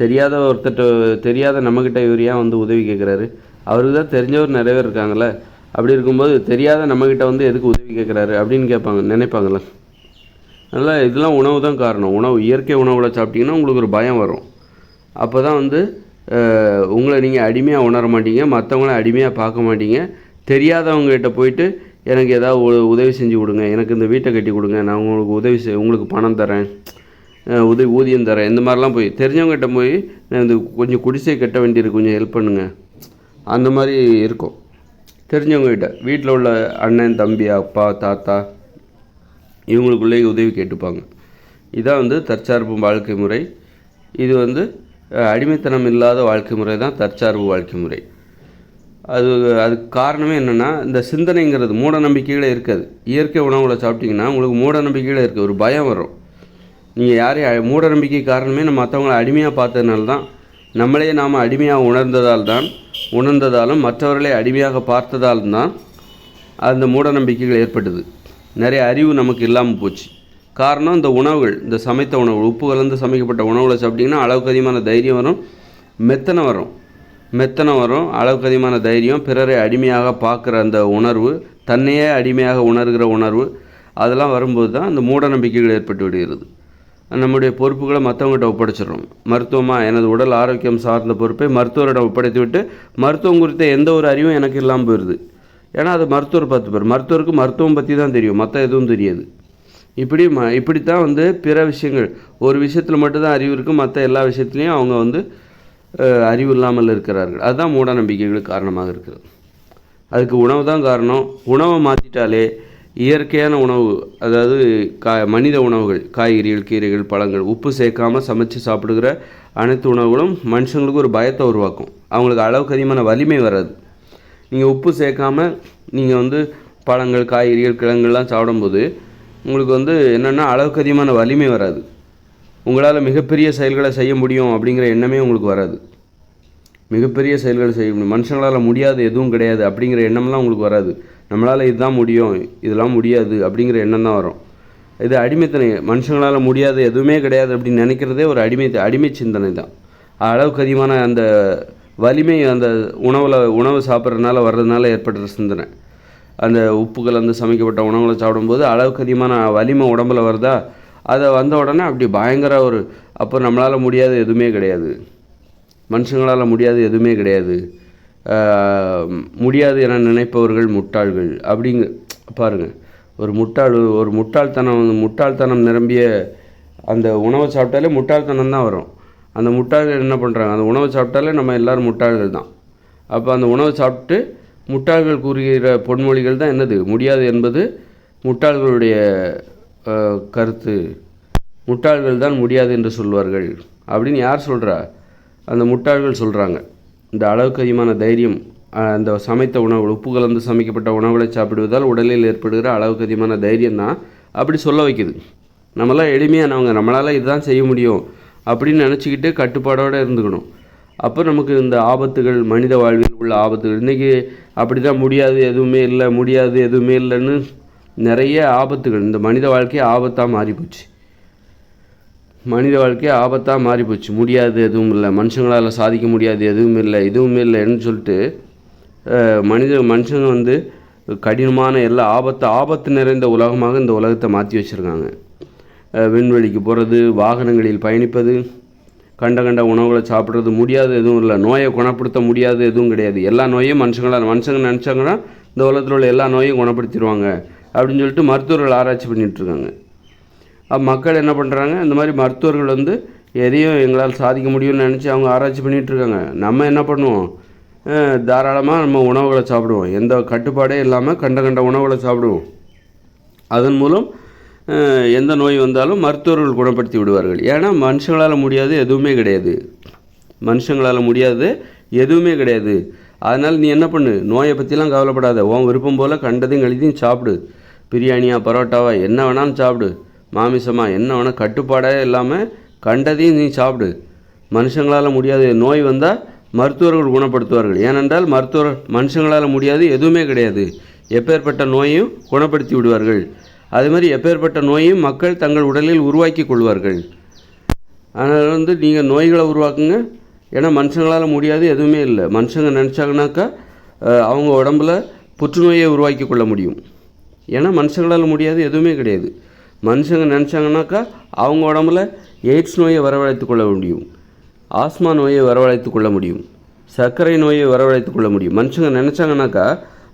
தெரியாத நம்மக்கிட்ட இவர் ஏன் உதவி கேட்குறாரு? அவருக்கு தான் தெரிஞ்சவர் நிறைய பேர் இருக்காங்கள்ல. அப்படி இருக்கும்போது தெரியாத நம்மக்கிட்ட எதுக்கு உதவி கேட்குறாரு அப்படின்னு நினைப்பாங்கள்ல. அதனால் இதெல்லாம் உணவு தான் காரணம். இயற்கை உணவுகளை சாப்பிட்டிங்கன்னா உங்களுக்கு ஒரு பயம் வரும். அப்போ தான் உங்களை நீங்கள் அடிமையாக உணர மாட்டீங்க, மற்றவங்கள அடிமையாக பார்க்க மாட்டீங்க. தெரியாதவங்ககிட்ட போயிட்டு எனக்கு ஏதாவது உதவி செஞ்சு கொடுங்க, எனக்கு இந்த வீட்டை கட்டி கொடுங்க, நான் உங்களுக்கு உங்களுக்கு பணம் தரேன், ஊதியம் தரேன், இந்த மாதிரிலாம் போய் தெரிஞ்சவங்ககிட்ட போய் நான் கொஞ்சம் குடிசை கட்ட வேண்டியிருக்கு, கொஞ்சம் ஹெல்ப் பண்ணுங்கள், அந்த மாதிரி இருக்கும். தெரிஞ்சவங்ககிட்ட வீட்டில் உள்ள அண்ணன், தம்பி, அப்பா, தாத்தா இவங்களுக்குள்ளே உதவி கேட்டுப்பாங்க. இதான் தற்சார்பு வாழ்க்கை முறை. இது அடிமைத்தனம் இல்லாத வாழ்க்கை முறை தான் தற்சார்பு வாழ்க்கை முறை. அதுக்கு காரணமே என்னென்னா, இந்த சிந்தனைங்கிறது மூட நம்பிக்கைகளே இருக்காது. இயற்கை உணவுகளை சாப்பிட்டிங்கன்னா உங்களுக்கு மூட நம்பிக்கைகளே இருக்குது, ஒரு பயம் வரும். நீங்கள் யாரையும் மூட நம்பிக்கை காரணமே நம்ம மற்றவங்களை அடிமையாக பார்த்ததுனால தான். நம்மளே நாம் அடிமையாக உணர்ந்ததாலும் மற்றவர்களை அடிமையாக பார்த்ததாலும் தான் அந்த மூட நம்பிக்கைகள் ஏற்பட்டது. நிறைய அறிவு நமக்கு இல்லாமல் போச்சு. காரணம் இந்த உணவுகள், இந்த சமைத்த உணவு, உப்பு கலந்து சமைக்கப்பட்ட உணவுகளை சாப்பிட்டிங்கன்னா அளவுக்கு அதிகமான தைரியம் வரும், மெத்தனை வரும், அளவுக்கு அதிகமான தைரியம், பிறரை அடிமையாக பார்க்குற அந்த உணர்வு, தன்னையே அடிமையாக உணர்கிற உணர்வு, அதெல்லாம் வரும்போது தான் அந்த மூட நம்பிக்கைகள் ஏற்பட்டு விடுகிறது. நம்முடைய பொறுப்புகளை மற்றவங்ககிட்ட ஒப்படைச்சிடறோம். எனது உடல் ஆரோக்கியம் சார்ந்த பொறுப்பை மருத்துவரிடம் ஒப்படைத்து விட்டு மருத்துவம் குறித்த எந்த ஒரு அறிவும் எனக்கு இல்லாமல் போயிடுது. ஏன்னா அது மருத்துவர் பார்த்துப்பார். மருத்துவருக்கு மருத்துவம் பற்றி தான் தெரியும், மற்ற எதுவும் தெரியாது. இப்படித்தான் பிற விஷயங்கள், ஒரு விஷயத்தில் மட்டும்தான் அறிவு இருக்குது, மற்ற எல்லா விஷயத்துலையும் அவங்க அறிவு இல்லாமல் இருக்கிறார்கள். அதுதான் மூட நம்பிக்கைகளுக்கு காரணமாக இருக்குது. அதுக்கு உணவு தான் காரணம். உணவை மாற்றிட்டாலே இயற்கையான உணவு, அதாவது மனித உணவுகள், காய்கறிகள், கீரைகள், பழங்கள், உப்பு சேர்க்காமல் சமைச்சு சாப்பிடுகிற அனைத்து உணவுகளும் மனுஷங்களுக்கு ஒரு பயத்தை உருவாக்கும். அவங்களுக்கு அளவுக்கு அதிகமான வலிமை வராது. நீங்கள் உப்பு சேர்க்காமல் நீங்கள் பழங்கள், காய்கறிகள், கிழங்குலாம் சாப்பிடும்போது உங்களுக்கு என்னென்னா அளவுக்கு அதிகமான வலிமை வராது. உங்களால் மிகப்பெரிய செயல்களை செய்ய முடியும் அப்படிங்கிற எண்ணமே உங்களுக்கு வராது. மிகப்பெரிய செயல்களை செய்ய முடியும், மனுஷங்களால் முடியாது எதுவும் கிடையாது அப்படிங்கிற எண்ணம்லாம் உங்களுக்கு வராது. நம்மளால் இதுதான் முடியும், இதெல்லாம் முடியாது அப்படிங்கிற எண்ணம் தான் வரும். இது அடிமைத்தனம். மனுஷங்களால் முடியாது எதுவுமே கிடையாது அப்படின்னு நினைக்கிறதே ஒரு அடிமை சிந்தனை தான். அளவுக்கு அதிகமான அந்த வலிமை அந்த உணவு சாப்பிட்றதுனால வர்றதுனால ஏற்படுற சிந்தனை. அந்த உப்பு கலந்து சமைக்கப்பட்ட உணவுகளை சாப்பிடும்போது அளவுக்கு அதிகமான வலிமை உடம்பில் வருதா, அதை வந்த உடனே அப்படி பயங்கர அப்போ நம்மளால் முடியாது எதுவுமே கிடையாது, மனுஷங்களால் முடியாது எதுவுமே கிடையாது, முடியாது என நினைப்பவர்கள் முட்டாள்கள் பாருங்கள், ஒரு முட்டாள்தனம் நிரம்பிய அந்த உணவை சாப்பிட்டாலே முட்டாள்தனம் தான் வரும். அந்த முட்டாள்கள் என்ன பண்ணுறாங்க, அந்த உணவை சாப்பிட்டாலே நம்ம எல்லோரும் முட்டாள்கள் தான். அப்போ அந்த உணவை சாப்பிட்டு முட்டாள்கள் கூறுகிற பொன்மொழிகள் தான் என்னது, முடியாது என்பது முட்டாள்களுடைய கருத்து. முட்டாள்கள் தான் முடியாது என்று சொல்வார்கள் அப்படின்னு யார் சொல்கிறா? அந்த முட்டாள்கள் சொல்கிறாங்க. இந்த அளவுக்கு அதிகமான தைரியம் அந்த சமைத்த உணவு, உப்பு கலந்து சமைக்கப்பட்ட உணவுகளை சாப்பிடுவதால் உடலில் ஏற்படுகிற அளவுக்கு அதிகமான தைரியம் தான் அப்படி சொல்ல வைக்குது. நம்மளாம் எளிமையானவங்க, நம்மளால் இதுதான் செய்ய முடியும் அப்படின்னு நினச்சிக்கிட்டு கட்டுப்பாடோடு இருந்துக்கணும். அப்போ நமக்கு இந்த ஆபத்துகள், மனித வாழ்வில் உள்ள ஆபத்துகள், இன்றைக்கி அப்படி தான் முடியாது எதுவுமே இல்லை, முடியாது எதுவுமே இல்லைன்னு நிறைய ஆபத்துகள், இந்த மனித வாழ்க்கையே ஆபத்தாக மாறிப்போச்சு. முடியாது எதுவும் இல்லை, மனுஷங்களால் சாதிக்க முடியாது எதுவும் இல்லை இல்லைன்னு சொல்லிட்டு மனுஷங்க வந்து கடினமான எல்லா ஆபத்து நிறைந்த உலகமாக இந்த உலகத்தை மாற்றி வச்சுருக்காங்க. விண்வெளிக்கு போகிறது, வாகனங்களில் பயணிப்பது, கண்ட உணவுகளை சாப்பிட்றது, முடியாது எதுவும் இல்லை. நோயை குணப்படுத்த முடியாது எதுவும் கிடையாது. எல்லா நோயும் மனுஷங்க நினச்சாங்கன்னா இந்த உலகத்தில் உள்ள எல்லா நோயும் குணப்படுத்திடுவாங்க அப்படின்னு சொல்லிட்டு மருத்துவர்கள் ஆராய்ச்சி பண்ணிகிட்ருக்காங்க. மக்கள் என்ன பண்ணுறாங்க, இந்த மாதிரி மருத்துவர்கள் வந்து எதையும் எங்களால் சாதிக்க முடியும்னு நினச்சி அவங்க ஆராய்ச்சி பண்ணிகிட்ருக்காங்க. நம்ம என்ன பண்ணுவோம், தாராளமாக நம்ம உணவுகளை சாப்பிடுவோம், எந்த கட்டுப்பாடே இல்லாமல் கண்ட உணவுகளை சாப்பிடுவோம். அதன் மூலம் எந்த நோய் வந்தாலும் மருத்துவர்கள் குணப்படுத்தி விடுவார்கள். ஏன்னா மனுஷங்களால் முடியாது எதுவுமே கிடையாது. அதனால் நீ என்ன பண்ணு, நோயை பற்றிலாம் கவலைப்படாத, உன் விருப்பம் போல் கண்டதையும் கழிதையும் சாப்பிடு. பிரியாணியா, பரோட்டாவா, என்ன வேணாலும் சாப்பிடு, மாமிசமா என்ன வேணால், கட்டுப்பாடே இல்லாமல் கண்டதையும் நீ சாப்பிடு. மனுஷங்களால் முடியாது நோய் வந்தால் மருத்துவர்கள் குணப்படுத்துவார்கள். ஏனென்றால் மனுஷங்களால் முடியாது எதுவுமே கிடையாது. எப்பேற்பட்ட நோயையும் குணப்படுத்தி விடுவார்கள். அதே மாதிரி எப்பேற்பட்ட நோயையும் மக்கள் தங்கள் உடலில் உருவாக்கி கொள்வார்கள். அதனால் வந்து நீங்கள் நோய்களை உருவாக்குங்க. ஏன்னா மனுஷங்களால் முடியாது எதுவுமே இல்லை. மனுஷங்க நினச்சாங்கனாக்கா அவங்க உடம்புல புற்றுநோயை உருவாக்கி கொள்ள முடியும். ஏன்னா மனுஷங்களால் முடியாது எதுவுமே கிடையாது. மனுஷங்க நினச்சாங்கனாக்கா அவங்க உடம்புல எய்ட்ஸ் நோயை வரவழைத்து கொள்ள முடியும், ஆஸ்மா நோயை வரவழைத்து கொள்ள முடியும், சர்க்கரை நோயை வரவழைத்து கொள்ள முடியும். மனுஷங்க நினச்சாங்கனாக்கா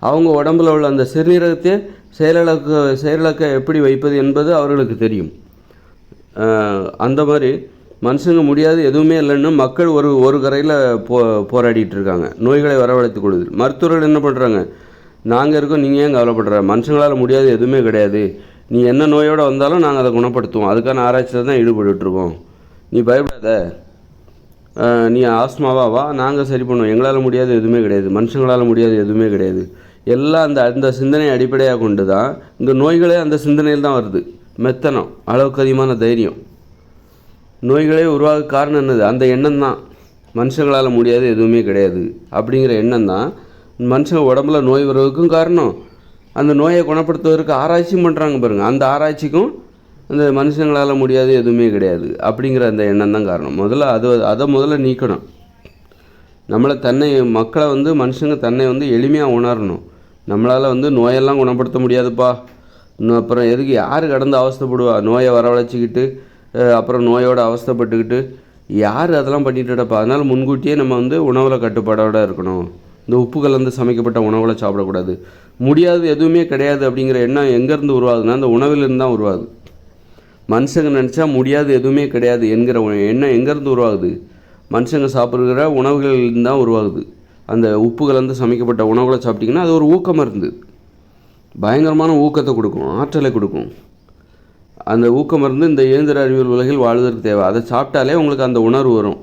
அவங்க உடம்புல உள்ள அந்த சிறுநீரகத்தை செயலிழக்க எப்படி வைப்பது என்பது அவர்களுக்கு தெரியும். அந்த மாதிரி மனுஷங்க முடியாது எதுவுமே இல்லைன்னு மக்கள் ஒரு கரையில் போராடிட்டு இருக்காங்க. நோய்களை வரவழைத்து கொள்ளுது. மருத்துவர்கள் என்ன பண்ணுறாங்க, நாங்கள் இருக்கோம், நீங்கள் ஏன் கவலைப்படுற, மனுஷங்களால் முடியாது எதுவுமே கிடையாது, நீ என்ன நோயோடு வந்தாலும் நாங்கள் அதை குணப்படுத்துவோம், அதுக்கான ஆராய்ச்சியில் தான் ஈடுபட்டுருக்கோம், நீ பயப்படாத, நீ ஆஸ்மாவா வா, நாங்கள் சரி பண்ணுவோம், எங்களால் முடியாது எதுவுமே கிடையாது, மனுஷங்களால் முடியாது எதுவுமே கிடையாது. எல்லாம் அந்த சிந்தனை அடிப்படையாக கொண்டு தான் இந்த நோய்களே அந்த சிந்தனையில் தான் வருது. மெத்தனம், அளவுக்கு அதிகமான தைரியம், நோய்களே உருவாக காரணம் என்னது, அந்த எண்ணம் தான். மனுஷங்களால் முடியாது எதுவுமே கிடையாது அப்படிங்கிற எண்ணம் தான் மனுஷங்க உடம்புல நோய் வருவதற்கும் காரணம். அந்த நோயை குணப்படுத்துவதற்கு ஆராய்ச்சியும் பண்ணுறாங்க பாருங்கள். அந்த ஆராய்ச்சிக்கும் அந்த மனுஷங்களால் முடியாது எதுவுமே கிடையாது அப்படிங்கிற அந்த எண்ணம் தான் காரணம். அதை முதல்ல நீக்கணும். மக்களை வந்து மனுஷங்க தன்னை வந்து எளிமையாக உணரணும். நம்மளால் வந்து நோயெல்லாம் குணப்படுத்த முடியாதுப்பா, அப்புறம் எதுக்கு யார் கடந்து அவஸ்தைப்படுவா, நோயை வரவழைச்சிக்கிட்டு அப்புறம் நோயோடு அவஸ்தைப்பட்டுக்கிட்டு யார் அதெல்லாம் பண்ணிட்டுடப்பா. அதனால் முன்கூட்டியே நம்ம வந்து உணவில் கட்டுப்பாடோடு இருக்கணும். இந்த உப்பு கலந்து சமைக்கப்பட்ட உணவுகளை சாப்பிடக்கூடாது. முடியாது எதுவுமே கிடையாது அப்படிங்கிற எண்ணம் எங்கேருந்து உருவாகுதுன்னா அந்த உணவிலிருந்து தான் உருவாகுது. மனுஷங்க நினச்சா முடியாது எதுவுமே கிடையாது என்கிற எண்ணம் எங்கேருந்து உருவாகுது, மனுஷங்க சாப்பிட்ற உணவுகளிலிருந்து தான் உருவாகுது. அந்த உப்பு கலந்து சமைக்கப்பட்ட உணவுகளை சாப்பிட்டிங்கன்னா அது ஒரு ஊக்கம் மருந்து, பயங்கரமான ஊக்கத்தை கொடுக்கும், ஆற்றலை கொடுக்கும். அந்த ஊக்க மருந்து இந்த இயந்திர அறிவியல் உலகில் வாழ்வதற்கு தேவை. அதை சாப்பிட்டாலே உங்களுக்கு அந்த உணர்வு வரும்.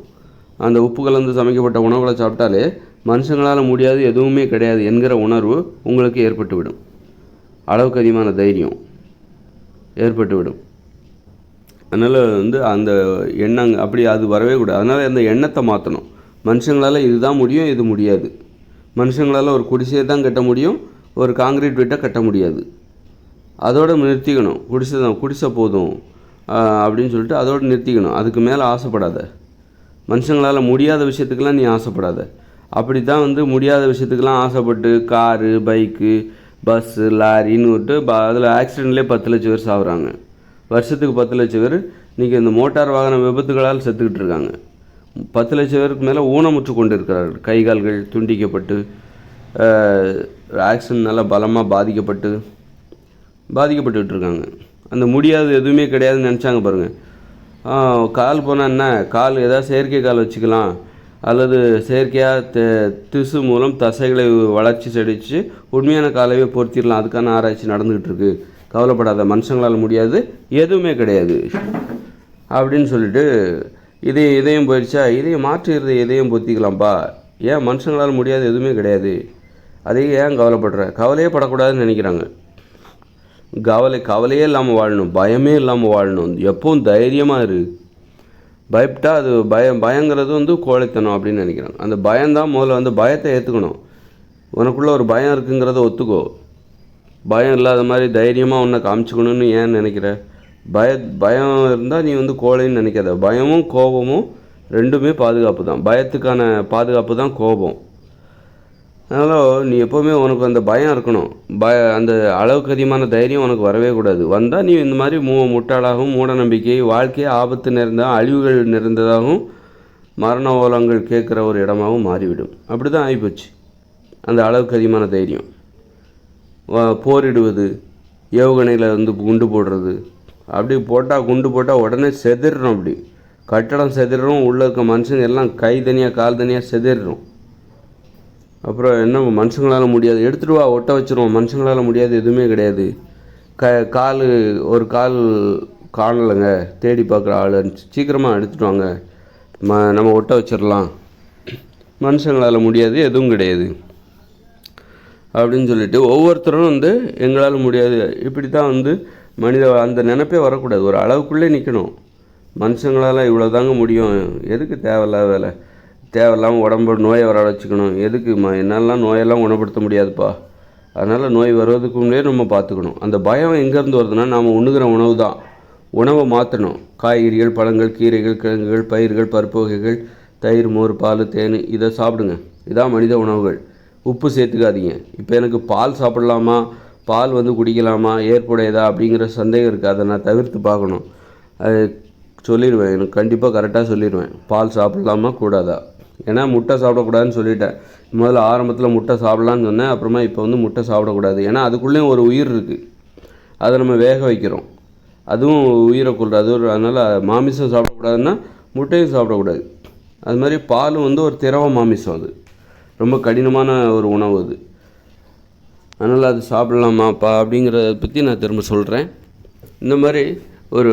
அந்த உப்பு கலந்து சமைக்கப்பட்ட உணவுகளை சாப்பிட்டாலே மனுஷங்களால் முடியாது எதுவுமே கிடையாது என்கிற உணர்வு உங்களுக்கு ஏற்பட்டுவிடும். அளவுக்கு அதிகமான தைரியம் ஏற்பட்டுவிடும். அதனால் வந்து அந்த எண்ணம் அப்படி அது வரவே கூடாது. அதனால் அந்த எண்ணத்தை மாற்றணும். மனுஷங்களால் இதுதான் முடியும், இது முடியாது. மனுஷங்களால் ஒரு குடிசையை தான் கட்ட முடியும், ஒரு காங்கிரீட் வீட்டை கட்ட முடியாது. அதோடு நிறுத்திக்கணும். குடிசை போதும் அப்படின்னு சொல்லிட்டு அதோடு நிறுத்திக்கணும். அதுக்கு மேலே ஆசைப்படாத. மனுஷங்களால் முடியாத விஷயத்துக்கெல்லாம் நீ ஆசைப்படாத. அப்படி தான் வந்து முடியாத விஷயத்துக்கெல்லாம் ஆசைப்பட்டு காரு, பைக்கு, பஸ்ஸு, லாரின்னு விட்டு அதில் ஆக்சிடெண்ட்லேயே 10 லட்சம் பேர் சாகுறாங்க. வருஷத்துக்கு 10 லட்சம் பேர் இன்றைக்கி இந்த மோட்டார் வாகன விபத்துகளால் செத்துக்கிட்டு இருக்காங்க. 10 லட்சம் பேருக்கு மேலே ஊனமுற்று கொண்டு இருக்கிறார்கள். கை கால்கள் துண்டிக்கப்பட்டு ஆக்சிடென்ட்னால பலமாக பாதிக்கப்பட்டு பாதிக்கப்பட்டுக்கிட்டு இருக்காங்க. அந்த முடியாது எதுவுமே கிடையாதுன்னு நினச்சாங்க பாருங்கள். கால் போனால் என்ன, கால் ஏதாவது செயற்கை கால் வச்சுக்கலாம், அல்லது செயற்கையாக திசு மூலம் தசைகளை வளர்ச்சி செடிச்சு உண்மையான காலவே பொருத்திடலாம், அதுக்கான ஆராய்ச்சி நடந்துக்கிட்டு இருக்குது, கவலைப்படாத, மனுஷங்களால் முடியாது எதுவுமே கிடையாது அப்படின்னு சொல்லிட்டு இதயம் போயிடுச்சா, இதயம் மாற்று இதயம் பொத்திக்கலாம்ப்பா, ஏன் மனுஷங்களால் முடியாது எதுவுமே கிடையாது, அதே ஏன் கவலைப்படுற, கவலையே படக்கூடாதுன்னு நினைக்கிறாங்க. கவலையே இல்லாமல் வாழணும், பயமே இல்லாமல் வாழணும், எப்பவும் தைரியமாக இரு. பயப்பட்டா அது பயங்கிறது கோழைத்தனம் அப்படின்னு நினைக்கிறாங்க. அந்த பயம்தான் முதல்ல பயத்தை ஏற்றுக்கணும். உனக்குள்ளே ஒரு பயம் இருக்குங்கிறத ஒத்துக்கோ. பயம் இல்லாத மாதிரி தைரியமாக உன்னை காமிச்சிக்கணும்னு ஏன் நினைக்கிற? பயம் இருந்தால் நீ கோழைன்னு நினைக்காத. பயமும் கோபமும் ரெண்டுமே பாதுகாப்பு தான். பயத்துக்கான பாதுகாப்பு தான் கோபம். அதனால் நீ எப்போவுமே உனக்கு அந்த பயம் இருக்கணும். அந்த அளவுக்கு அதிகமான தைரியம் உனக்கு வரவே கூடாது. வந்தால் நீ இந்த மாதிரி முட்டாளாகவும் மூட நம்பிக்கை, வாழ்க்கையே ஆபத்து நிறைந்ததாக, அழிவுகள் நிறைந்ததாகவும், மரண ஓலங்கள் கேட்குற ஒரு இடமாகவும் மாறிவிடும். அப்படி தான் ஆகிப்போச்சு அந்த அளவுக்கு அதிகமான தைரியம். போரிடுவது, ஏவுகணையில் குண்டு போடுறது, அப்படி குண்டு போட்டால் உடனே செதிடுறோம். அப்படி கட்டடம் செதிடுறோம், உள்ளே இருக்க மனுஷங்க எல்லாம் கை தனியாக கால் தனியாக செதிடுறோம். அப்புறம் என்ன, மனுஷங்களால் முடியாது, எடுத்துகிட்டு வா ஒட்ட வச்சுருவோம், மனுஷங்களால் முடியாது எதுவுமே கிடையாது. ஒரு கால் காணலைங்க, தேடி பார்க்குற ஆள் சீக்கிரமாக எடுத்துகிட்டு வாங்க, நம்ம ஒட்ட வச்சிடலாம், மனுஷங்களால் முடியாது எதுவும் கிடையாது அப்படின்னு சொல்லிட்டு ஒவ்வொருத்தரும் எங்களால் முடியாது, இப்படி தான் அந்த நினைப்பே வரக்கூடாது. ஒரு அளவுக்குள்ளே நிற்கணும். மனுஷங்களால் இவ்வளோ தாங்க முடியும், எதுக்கு தேவையில்லாத வேலை, தேவையில்லாமல் உடம்பு நோயை வர வச்சுக்கணும், எதுக்கு என்னெல்லாம் நோயெல்லாம் குணப்படுத்த முடியாதுப்பா, அதனால் நோய் வருவதுக்கு முன்னே நம்ம பார்த்துக்கணும். அந்த பயம் எங்கேருந்து வருதுன்னா, நாம் உண்ணுகிற உணவு தான். உணவை மாற்றணும். காய்கறிகள், பழங்கள், கீரைகள், கிழங்குகள், பயிர்கள், பருப்பு வகைகள், தயிர், மோர், பால், தேன், இதை சாப்பிடுங்க. இதான் மனித உணவுகள். உப்பு சேர்த்துக்காதீங்க. இப்போ எனக்கு பால் சாப்பிடலாமா, பால் குடிக்கலாமா, ஏற்புடையதா அப்படிங்கிற சந்தேகம் இருக்குது. அதை நான் தவிர்த்து பார்க்கணும். அது சொல்லிடுவேன், எனக்கு கண்டிப்பாக கரெக்டாக சொல்லிடுவேன், பால் சாப்பிடலாமா கூடாதா. ஏன்னா முட்டை சாப்பிடக்கூடாதுன்னு சொல்லிட்டேன். முதல்ல ஆரம்பத்தில் முட்டை சாப்பிட்லான்னு சொன்னேன், அப்புறமா இப்போ முட்டை சாப்பிடக்கூடாது. ஏன்னா அதுக்குள்ளேயும் ஒரு உயிர் இருக்குது, அதை நம்ம வேக வைக்கிறோம், அதுவும் உயிரை கொள்ளுறது. அதனால் மாமிசம் சாப்பிடக்கூடாதுன்னா முட்டையும் சாப்பிடக்கூடாது. அது மாதிரி பாலும் ஒரு திரவ மாமிசம், அது ரொம்ப கடினமான ஒரு உணவு அது. அதனால் அது சாப்பிடலாமாப்பா அப்படிங்கிறத பற்றி நான் திரும்ப சொல்கிறேன். இந்த மாதிரி ஒரு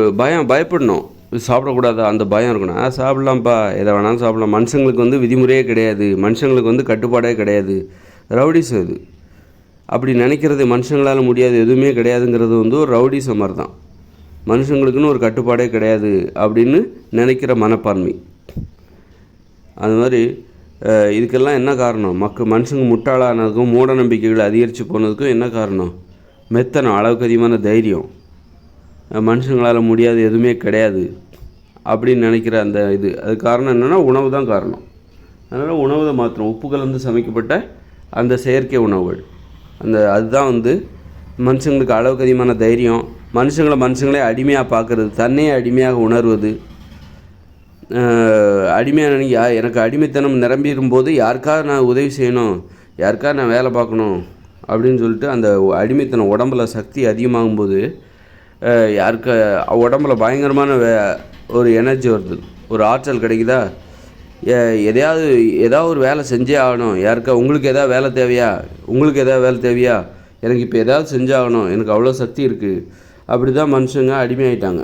பயப்படணும், சாப்பிடக்கூடாதா, அந்த பயம் இருக்கணும். சாப்பிட்லாம்ப்பா, எதை வேணாலும் சாப்பிட்லாம். மனுஷங்களுக்கு விதிமுறையே கிடையாது, மனுஷங்களுக்கு கட்டுப்பாடே கிடையாது, ரவுடிசம் இது. அப்படி நினைக்கிறது, மனுஷங்களால் முடியாது எதுவுமே கிடையாதுங்கிறது ஒரு ரவுடிசம் மாதிரி தான். மனுஷங்களுக்குன்னு ஒரு கட்டுப்பாடே கிடையாது அப்படின்னு நினைக்கிற மனப்பான்மை. அது மாதிரி இதுக்கெல்லாம் என்ன காரணம்? மனுஷங்க முட்டாளானதுக்கும் மூட நம்பிக்கைகள் அதிகரித்து போனதுக்கும் என்ன காரணம்? மெத்தனம், அளவுக்கு அதிகமான தைரியம், மனுஷங்களால் முடியாது எதுவுமே கிடையாது அப்படின்னு நினைக்கிற அந்த அது காரணம் என்னென்னா உணவு தான் காரணம். அதனால் உணவை மாத்திரம் உப்பு கலந்து சமைக்கப்பட்ட அந்த செயற்கை உணவுகள், அதுதான் மனுஷங்களுக்கு அளவுக்கு அதிகமான தைரியம், மனுஷங்களே அடிமையாக பார்க்குறது, தன்னையே அடிமையாக உணர்வது, அடிமையாக எனக்கு அடிமைத்தனம் நிரம்பிடும்போது யாருக்காக நான் உதவி செய்யணும், யாருக்காக நான் வேலை பார்க்கணும் அப்படின்னு சொல்லிட்டு அந்த அடிமைத்தனம் உடம்புல சக்தி அதிகமாகும்போது யாருக்கு உடம்புல பயங்கரமான ஒரு எனர்ஜி வருது, ஒரு ஆற்றல் கிடைக்குதா, ஏதாவது ஒரு வேலை செஞ்சே ஆகணும். உங்களுக்கு எதாவது வேலை தேவையா, எனக்கு இப்போ எதாவது செஞ்சாகணும், எனக்கு அவ்வளோ சக்தி இருக்குது. அப்படி தான் மனுஷங்க அடிமையாயிட்டாங்க.